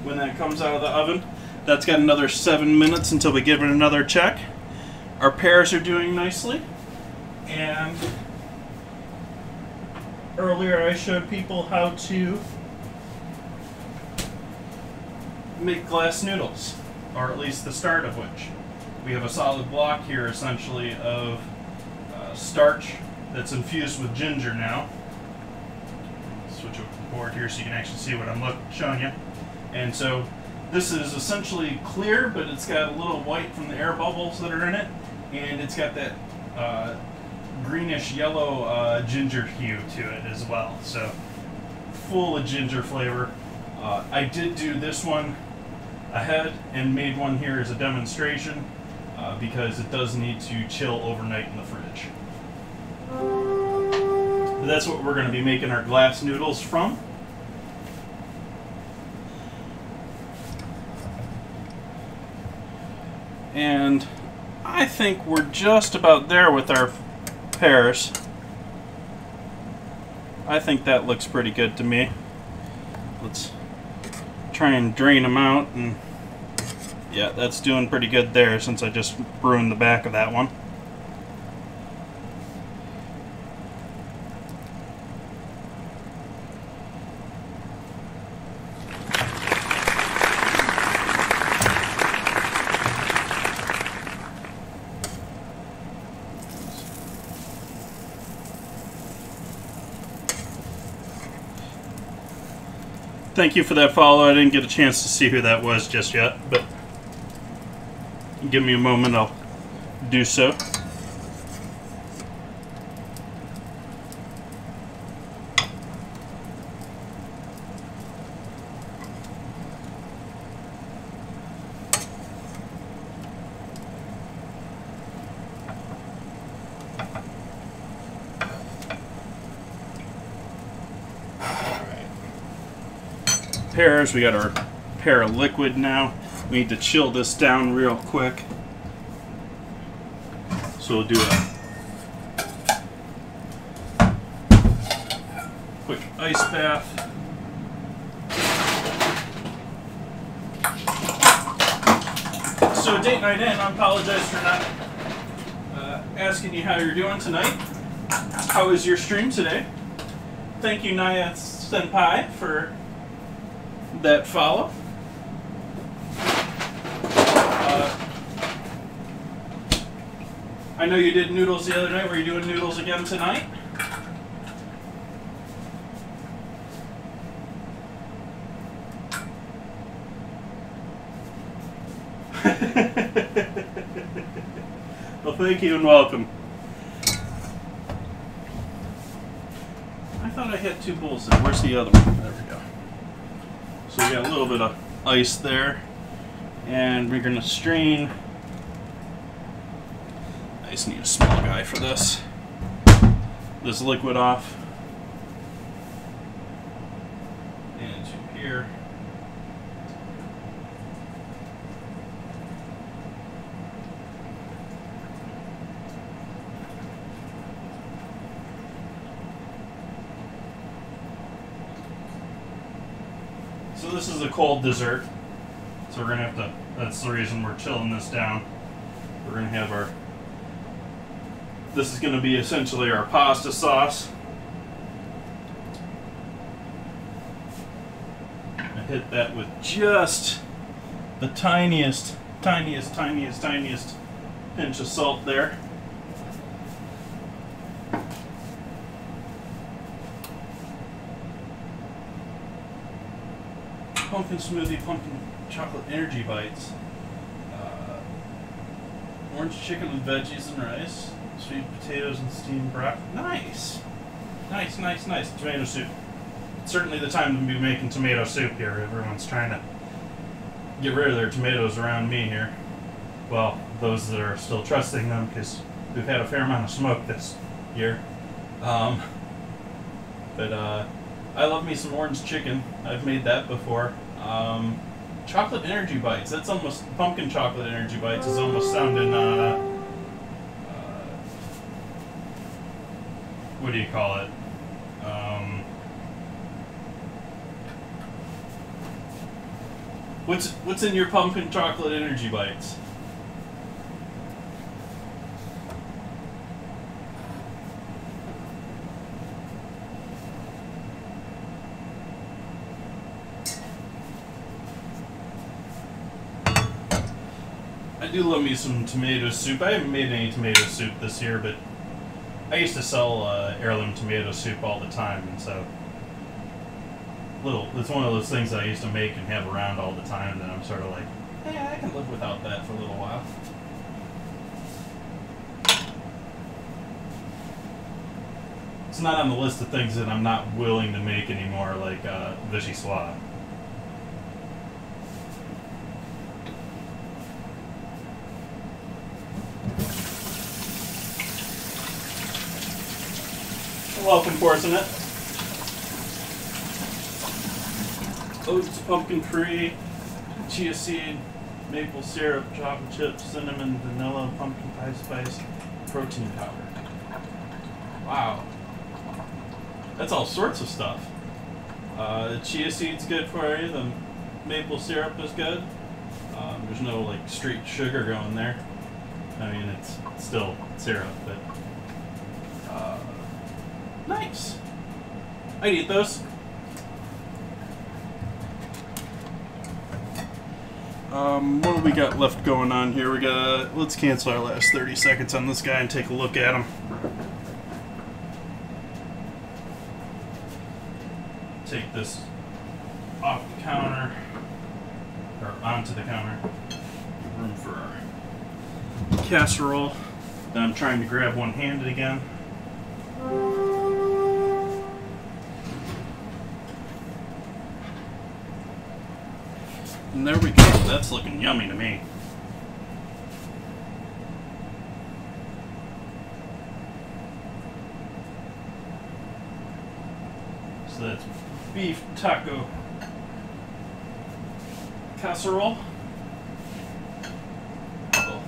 when that comes out of the oven. That's got another 7 minutes until we give it another check. Our pears are doing nicely, and earlier I showed people how to make glass noodles, or at least the start of which. We have a solid block here essentially of starch that's infused with ginger now. Switch over the board here so you can actually see what I'm showing you. And so this is essentially clear, but it's got a little white from the air bubbles that are in it, and it's got that greenish yellow ginger hue to it as well. So full of ginger flavor. I did do this one ahead and made one here as a demonstration because it does need to chill overnight in the fridge. But that's what we're going to be making our glass noodles from. And I think we're just about there with our pears. I think that looks pretty good to me. Let's try and drain them out, and yeah, that's doing pretty good there since I just ruined the back of that one. Thank you for that follow. I didn't get a chance to see who that was just yet, but give me a moment, I'll do so. Pears, we got our Pear liquid now. We need to chill this down real quick. So we'll do a quick ice bath. So date night in, I apologize for not asking you how you're doing tonight. How was your stream today? Thank you, Naya Senpai, for that follow. I know you did noodles the other night. Were you doing noodles again tonight? Well, thank you and welcome. I thought I had 2 bowls there. Where's the other one? There we go. So we got a little bit of ice there, and we're gonna strain. I just need a small guy for this liquid off into here. So this is a cold dessert, so we're gonna have to, that's the reason we're chilling this down. We're gonna have our, this is gonna be essentially our pasta sauce. I hit that with just the tiniest pinch of salt there. Pumpkin smoothie, pumpkin chocolate energy bites, orange chicken with veggies and rice, sweet potatoes and steamed broccoli. Nice, nice, nice, nice. Tomato soup. It's certainly the time to be making tomato soup here. Everyone's trying to get rid of their tomatoes around me here. Well, those that are still trusting them, because we've had a fair amount of smoke this year. But I love me some orange chicken. I've made that before. Chocolate energy bites. That's almost, pumpkin chocolate energy bites is almost sounding, what do you call it? What's in your pumpkin chocolate energy bites? I do love me some tomato soup. I haven't made any tomato soup this year, but I used to sell heirloom tomato soup all the time, and so it's one of those things that I used to make and have around all the time, and I'm sort of like, yeah, I can live without that for a little while. It's not on the list of things that I'm not willing to make anymore, like vichyssoise. Welcome, Portionate. Oats, pumpkin free, chia seed, maple syrup, chocolate chips, cinnamon, vanilla, pumpkin pie spice, protein powder. Wow. That's all sorts of stuff. The chia seed's good for you, the maple syrup is good. There's no like straight sugar going there. I mean, it's still syrup, but nice. I'd eat those. What do we got left going on here? We got, let's cancel our last 30 seconds on this guy and take a look at him. Take this off the counter, or onto the counter. Room for our casserole that I'm trying to grab one-handed again. And there we go. That's looking yummy to me. So that's beef taco casserole. We'll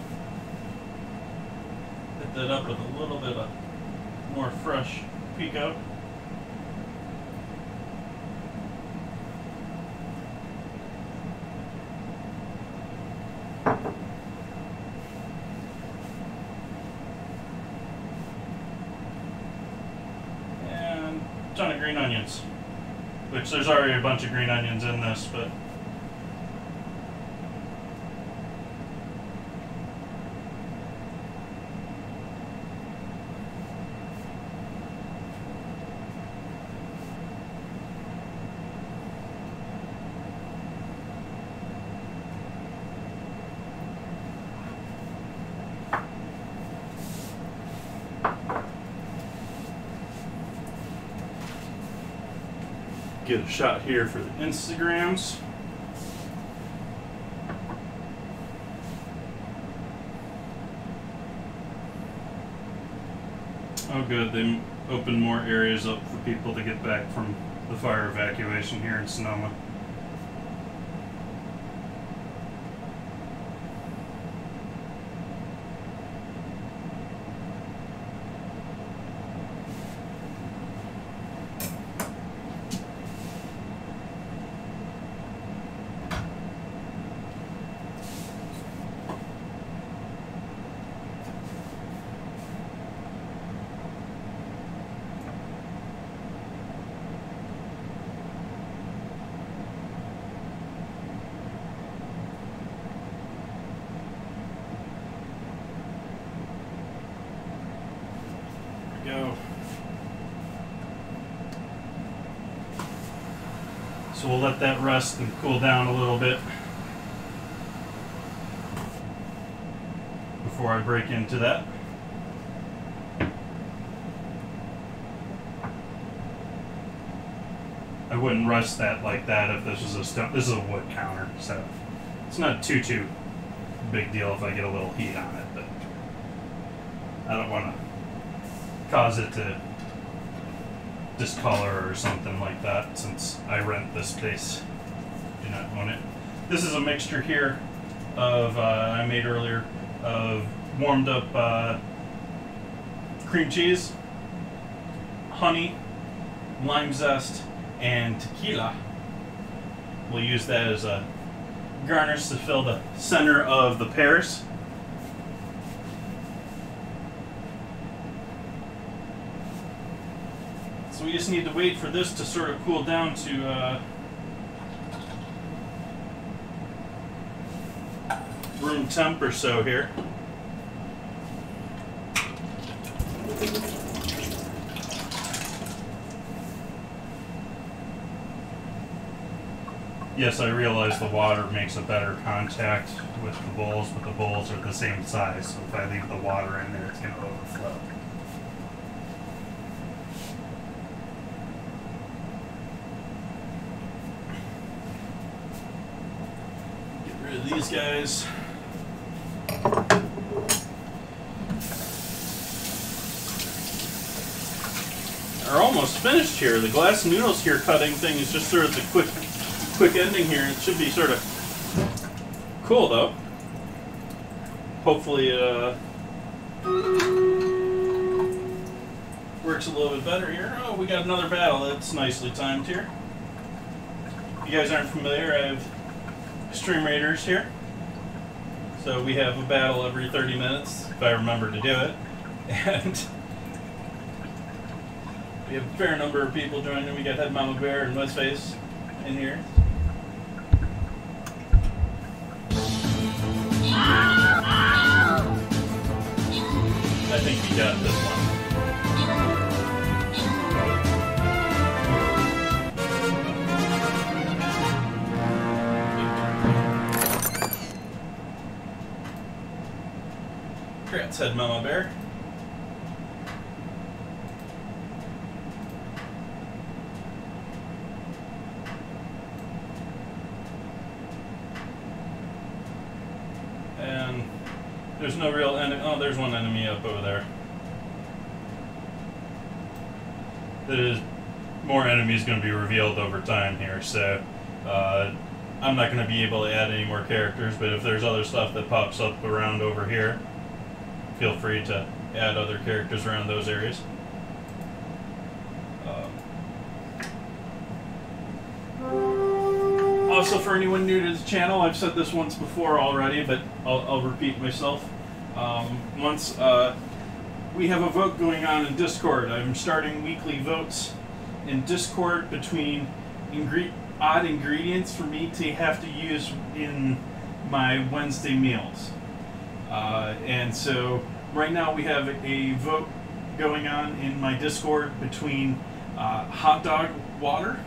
hit that up with a little bit of more fresh pico. And a ton of green onions, which there's already a bunch of green onions in this, but get a shot here for the Instagrams. Oh good, they opened more areas up for people to get back from the fire evacuation here in Sonoma. Go. So we'll let that rest and cool down a little bit before I break into that. I wouldn't rest that like that if this was a stone. This is a wood counter, so it's not too big deal if I get a little heat on it, but I don't want to cause it to discolor or something like that, since I rent this space, do not own it. This is a mixture here of I made earlier of warmed up cream cheese, honey, lime zest, and tequila. We'll use that as a garnish to fill the center of the pears. So we just need to wait for this to sort of cool down to room temp or so here. Yes, I realize the water makes a better contact with the bowls, but the bowls are the same size, so if I leave the water in there, it's going to overflow. These guys. Are almost finished here. The glass noodles here cutting thing is just sort of the quick ending here. It should be sort of cool though. Hopefully works a little bit better here. Oh, we got another battle. That's nicely timed here. If you guys aren't familiar, I have Stream Raiders here. So we have a battle every 30 minutes, if I remember to do it. And we have a fair number of people joining. We got Head Mama Bear and Westface in here. I think we got this one. Let's head Mama Bear. And there's no real enemy. Oh, there's one enemy up over there. There's more enemies going to be revealed over time here, so I'm not going to be able to add any more characters, but if there's other stuff that pops up around over here, feel free to add other characters around those areas. Also, for anyone new to the channel, I've said this once before already, but I'll repeat myself. We have a vote going on in Discord. I'm starting weekly votes in Discord between odd ingredients for me to have to use in my Wednesday meals. And so right now we have a vote going on in my Discord between hot dog water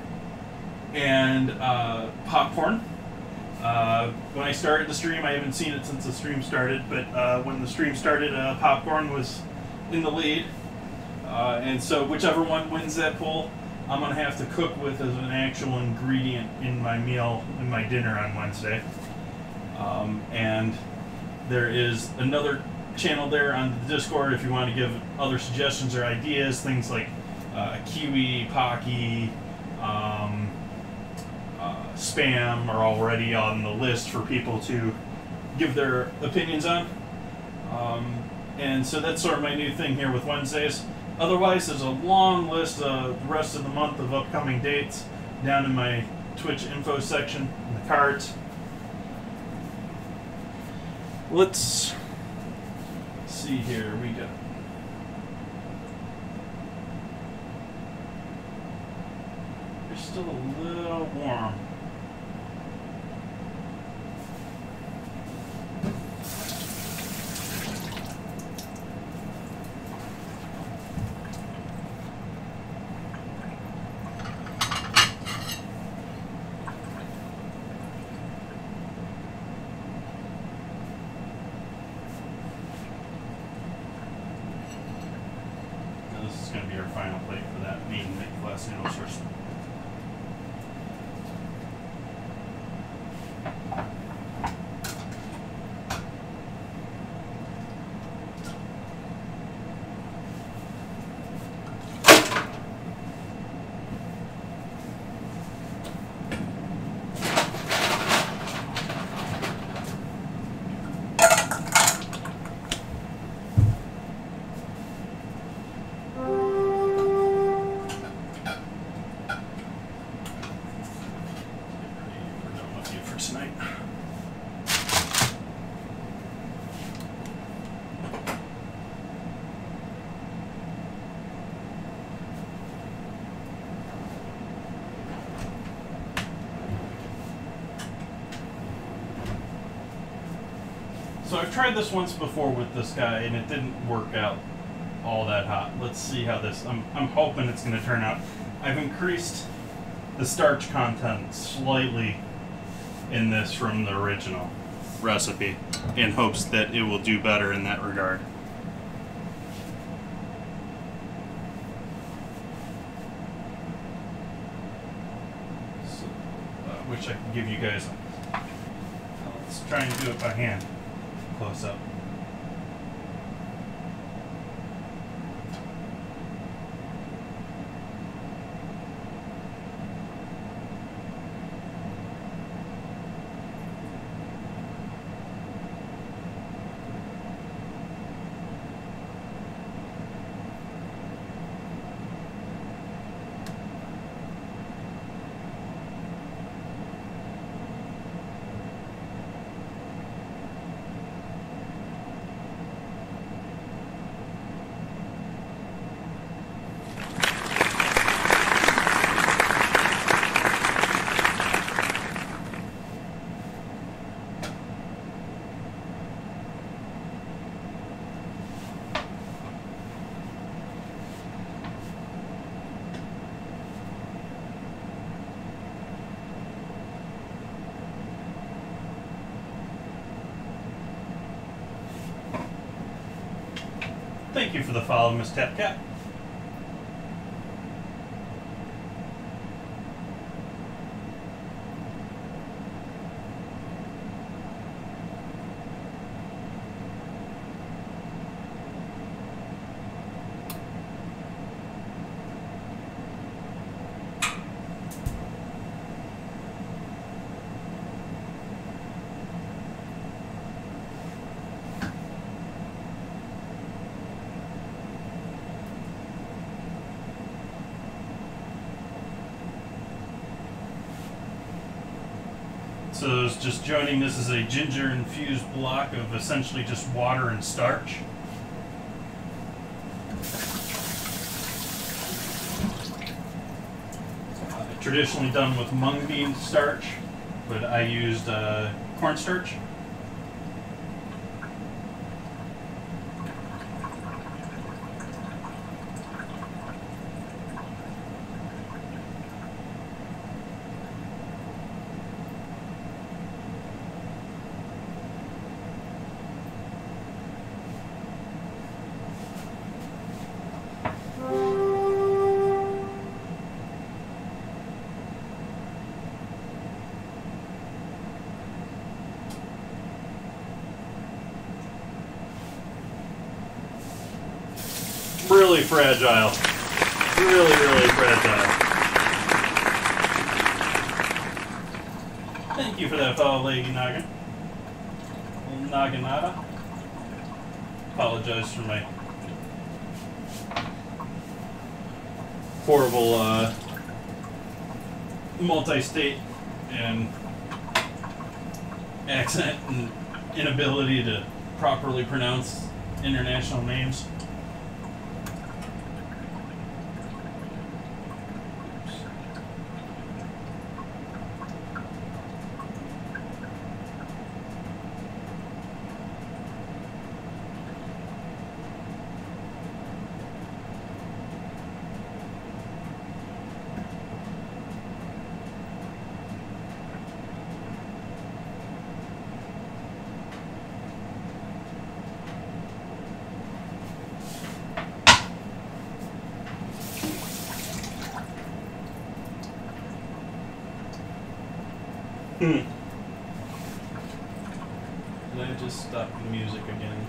and popcorn. When I started the stream, I haven't seen it since the stream started, but when the stream started, popcorn was in the lead. And so whichever one wins that poll, I'm going to have to cook with as an actual ingredient in my meal, in my dinner on Wednesday. And there is another channel there on the Discord if you want to give other suggestions or ideas, things like kiwi, pocky, spam are already on the list for people to give their opinions on. And so that's sort of my new thing here with Wednesdays. Otherwise, there's a long list of the rest of the month of upcoming dates down in my Twitch info section in the cards. Let's see here. We got it's still a little warm. Final plate for that main glass noodle source. So I've tried this once before with this guy, and it didn't work out all that hot. Let's see how this. I'm hoping it's going to turn out. I've increased the starch content slightly in this from the original recipe, in hopes that it will do better in that regard. So, wish I could give you guys. Let's try and do it by hand. Close up. Thank you for the follow, Miss Tapcat. So those just joining, this is a ginger-infused block of essentially just water and starch. Traditionally done with mung bean starch, but I used cornstarch. Really fragile. Really fragile. Thank you for that follow, Lady Noggin. Nogginata. Apologize for my horrible multi-state and accent and inability to properly pronounce international names. Did I just stop the music again?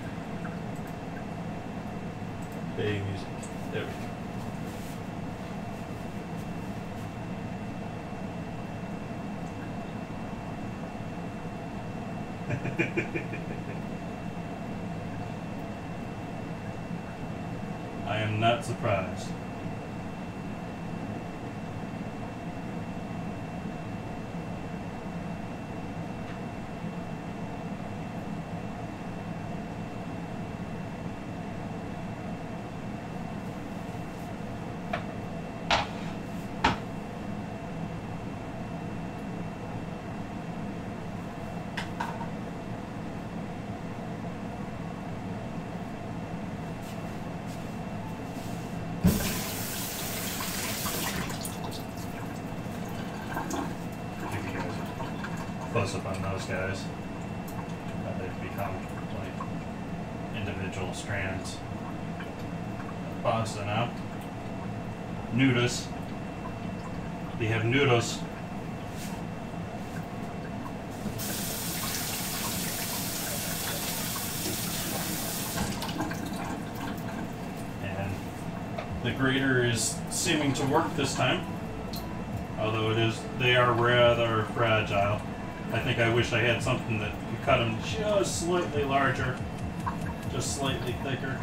Bay music. There we go. I am not surprised. Close up on those guys. They've become like individual strands. Pasta now. Noodles. We have noodles. And the grater is seeming to work this time. Although they are rather fragile. I think I wish I had something that could cut them just slightly larger, just slightly thicker.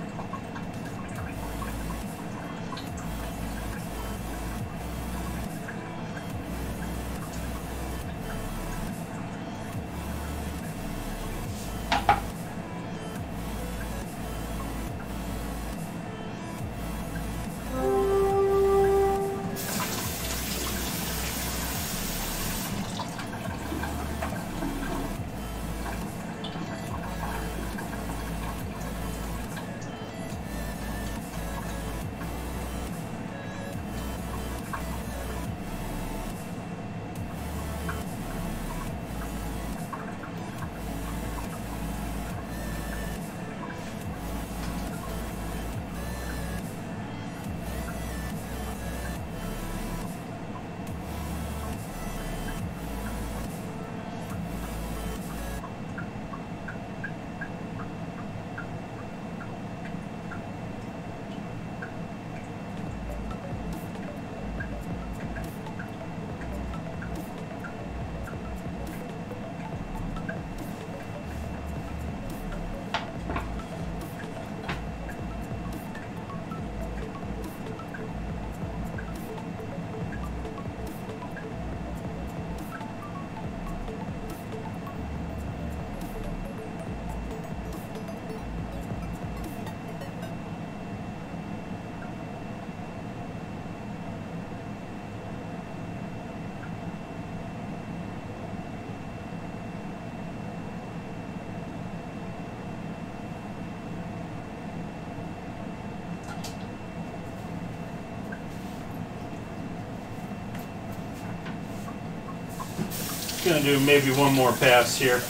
Gonna do maybe one more pass here.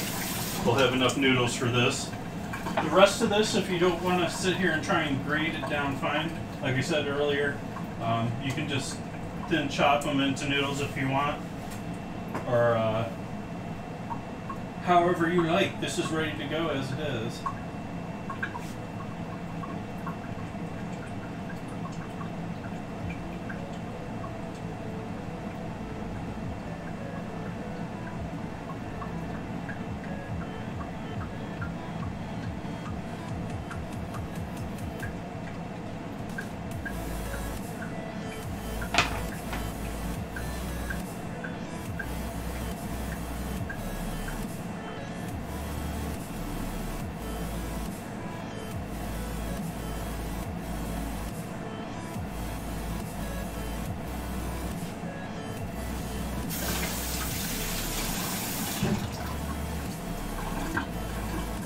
We'll have enough noodles for this. The rest of this, if you don't want to sit here and try and grate it down fine, like I said earlier, you can just thin chop them into noodles if you want, or however you like. This is ready to go as it is.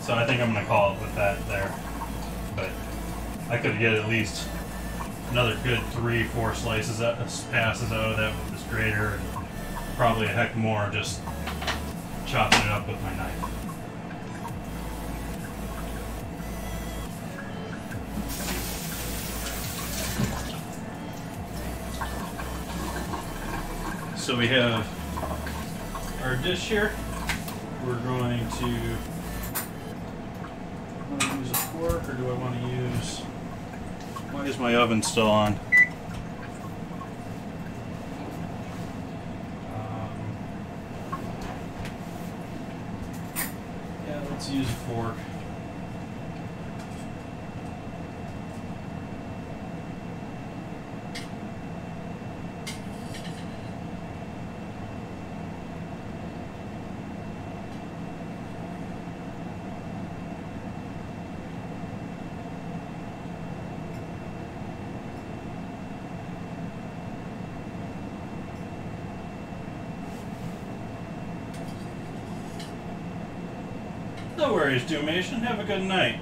So I think I'm going to call it with that there. But I could get at least another good 3-4 slices passes out of that with this grater, and probably a heck more just chopping it up with my knife. So we have our dish here. We're going to use a fork, or do I want to use... Why is my oven still on? Yeah, let's use a fork. No worries, Doomation. Have a good night.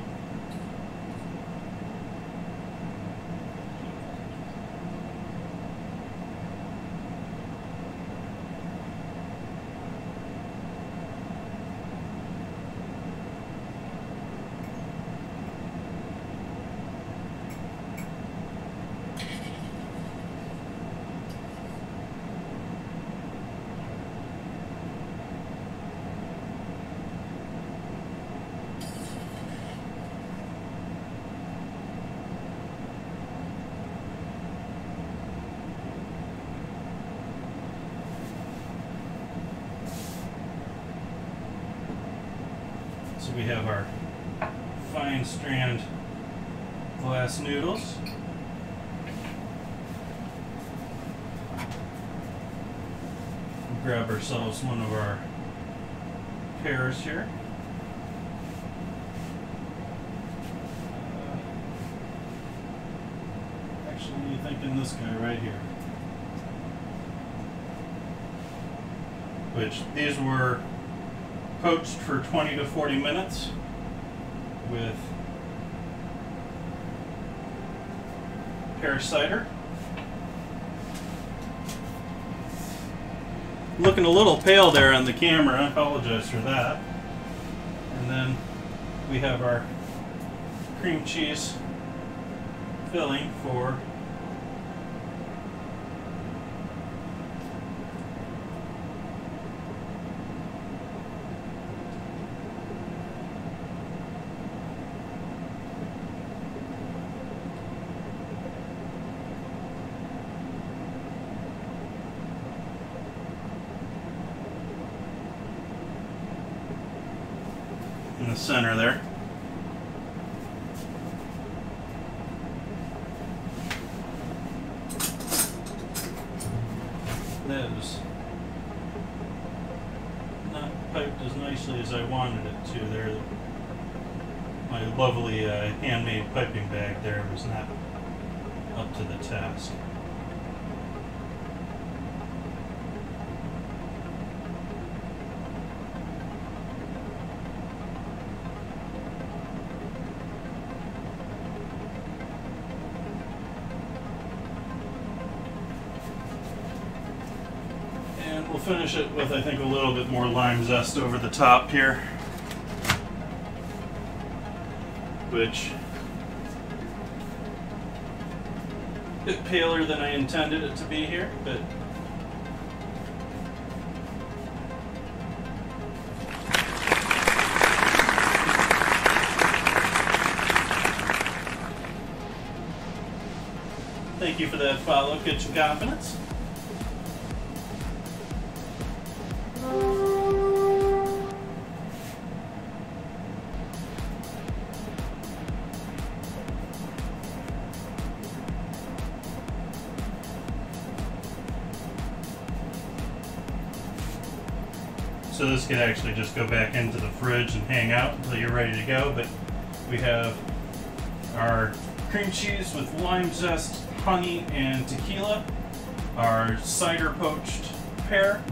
So we have our fine strand glass noodles. We'll grab ourselves one of our pears here. Actually, thinking this guy right here. Which these were poached for 20 to 40 minutes with Pear cider. Looking a little pale there on the camera, I apologize for that. And then we have our cream cheese filling for in the center there. That was not piped as nicely as I wanted it to there. My lovely handmade piping bag there was not up to the task. We'll finish it with, I think, a little bit more lime zest over the top here, which a bit paler than I intended it to be here, but thank you for that follow, Kitchen Confidence. So this could actually just go back into the fridge and hang out until you're ready to go, but we have our cream cheese with lime zest, honey, and tequila, our cider poached pear,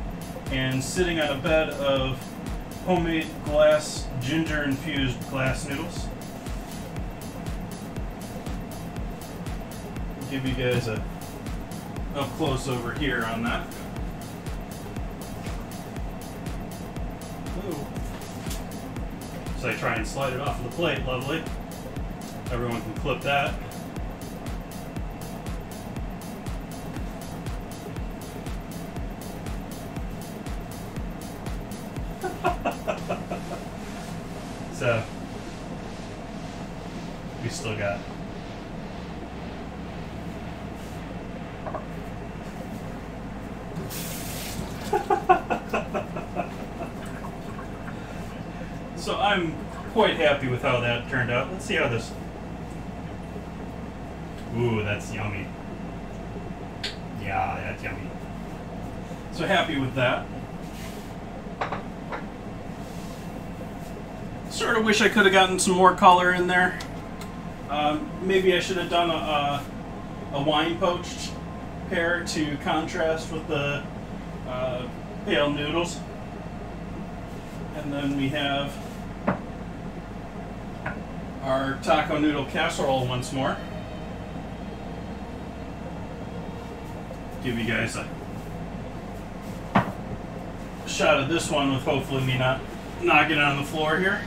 and sitting on a bed of homemade glass ginger infused glass noodles. I'll give you guys a up close over here on that. Ooh. So I try and slide it off of the plate, lovely. Everyone can clip that. So, we still got so I'm quite happy with how that turned out. Let's see how this... Ooh, that's yummy. Yeah, that's yummy. So happy with that. Sort of wish I could have gotten some more color in there. Maybe I should have done a wine poached pear to contrast with the pale noodles. And then we have our taco noodle casserole once more. Give you guys a shot of this one with hopefully me not knocking it on the floor here.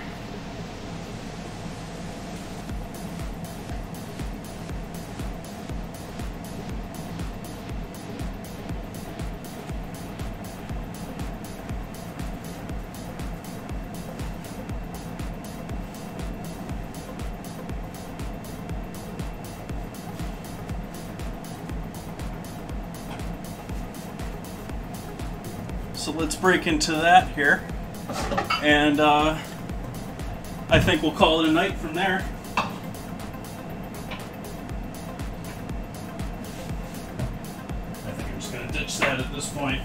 So let's break into that here, and I think we'll call it a night from there. I think I'm just going to ditch that at this point.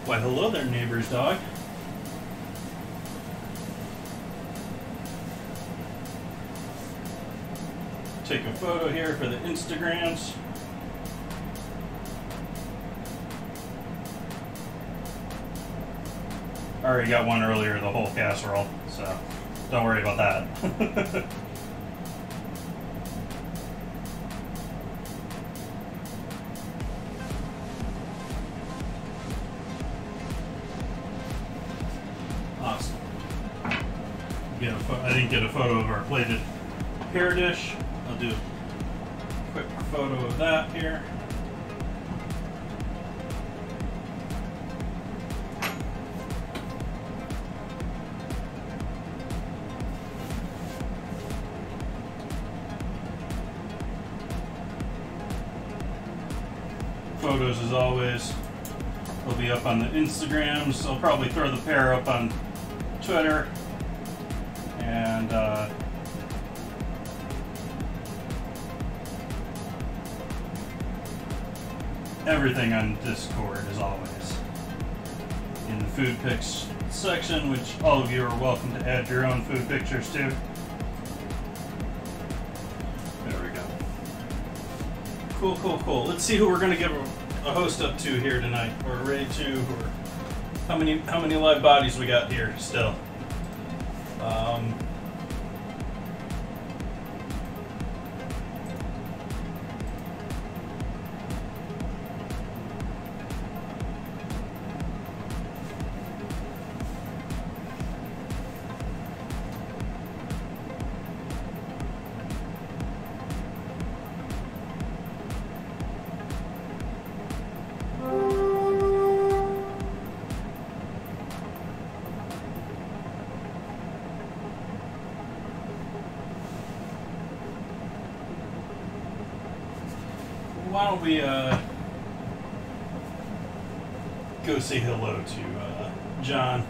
Why, hello there, neighbor's dog. Take a photo here for the Instagrams. I already got one earlier, the whole casserole, so don't worry about that. Awesome. I didn't get a photo of our plated pear dish. I'll do a quick photo of that here. photos as always. They'll be up on the Instagrams. I'll probably throw the Pear up on Twitter. And everything on Discord as always. In the food pics section, which all of you are welcome to add your own food pictures to. There we go. Cool, cool, cool. Let's see who we're gonna give a host up to here tonight, or ready to, or how many live bodies we got here still. Why don't we go say hello to John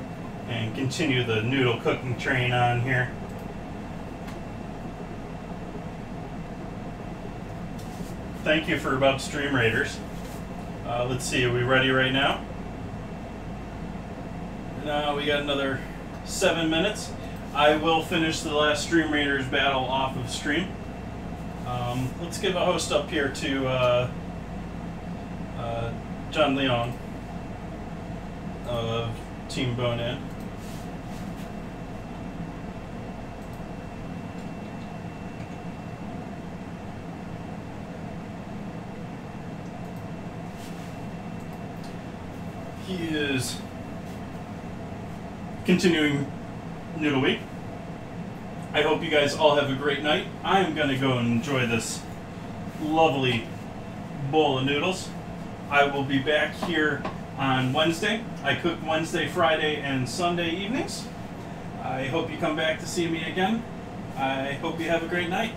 and continue the noodle cooking train on here. Thank you for about Stream Raiders. Let's see, are we ready right now? No, we got another 7 minutes. I will finish the last Stream Raiders battle off of stream. Let's give a host up here to John Leon of Team Bone-In. He is continuing Noodle Week. I hope you guys all have a great night. I am going to go and enjoy this lovely bowl of noodles. I will be back here on Wednesday. I cook Wednesday, Friday, and Sunday evenings. I hope you come back to see me again. I hope you have a great night.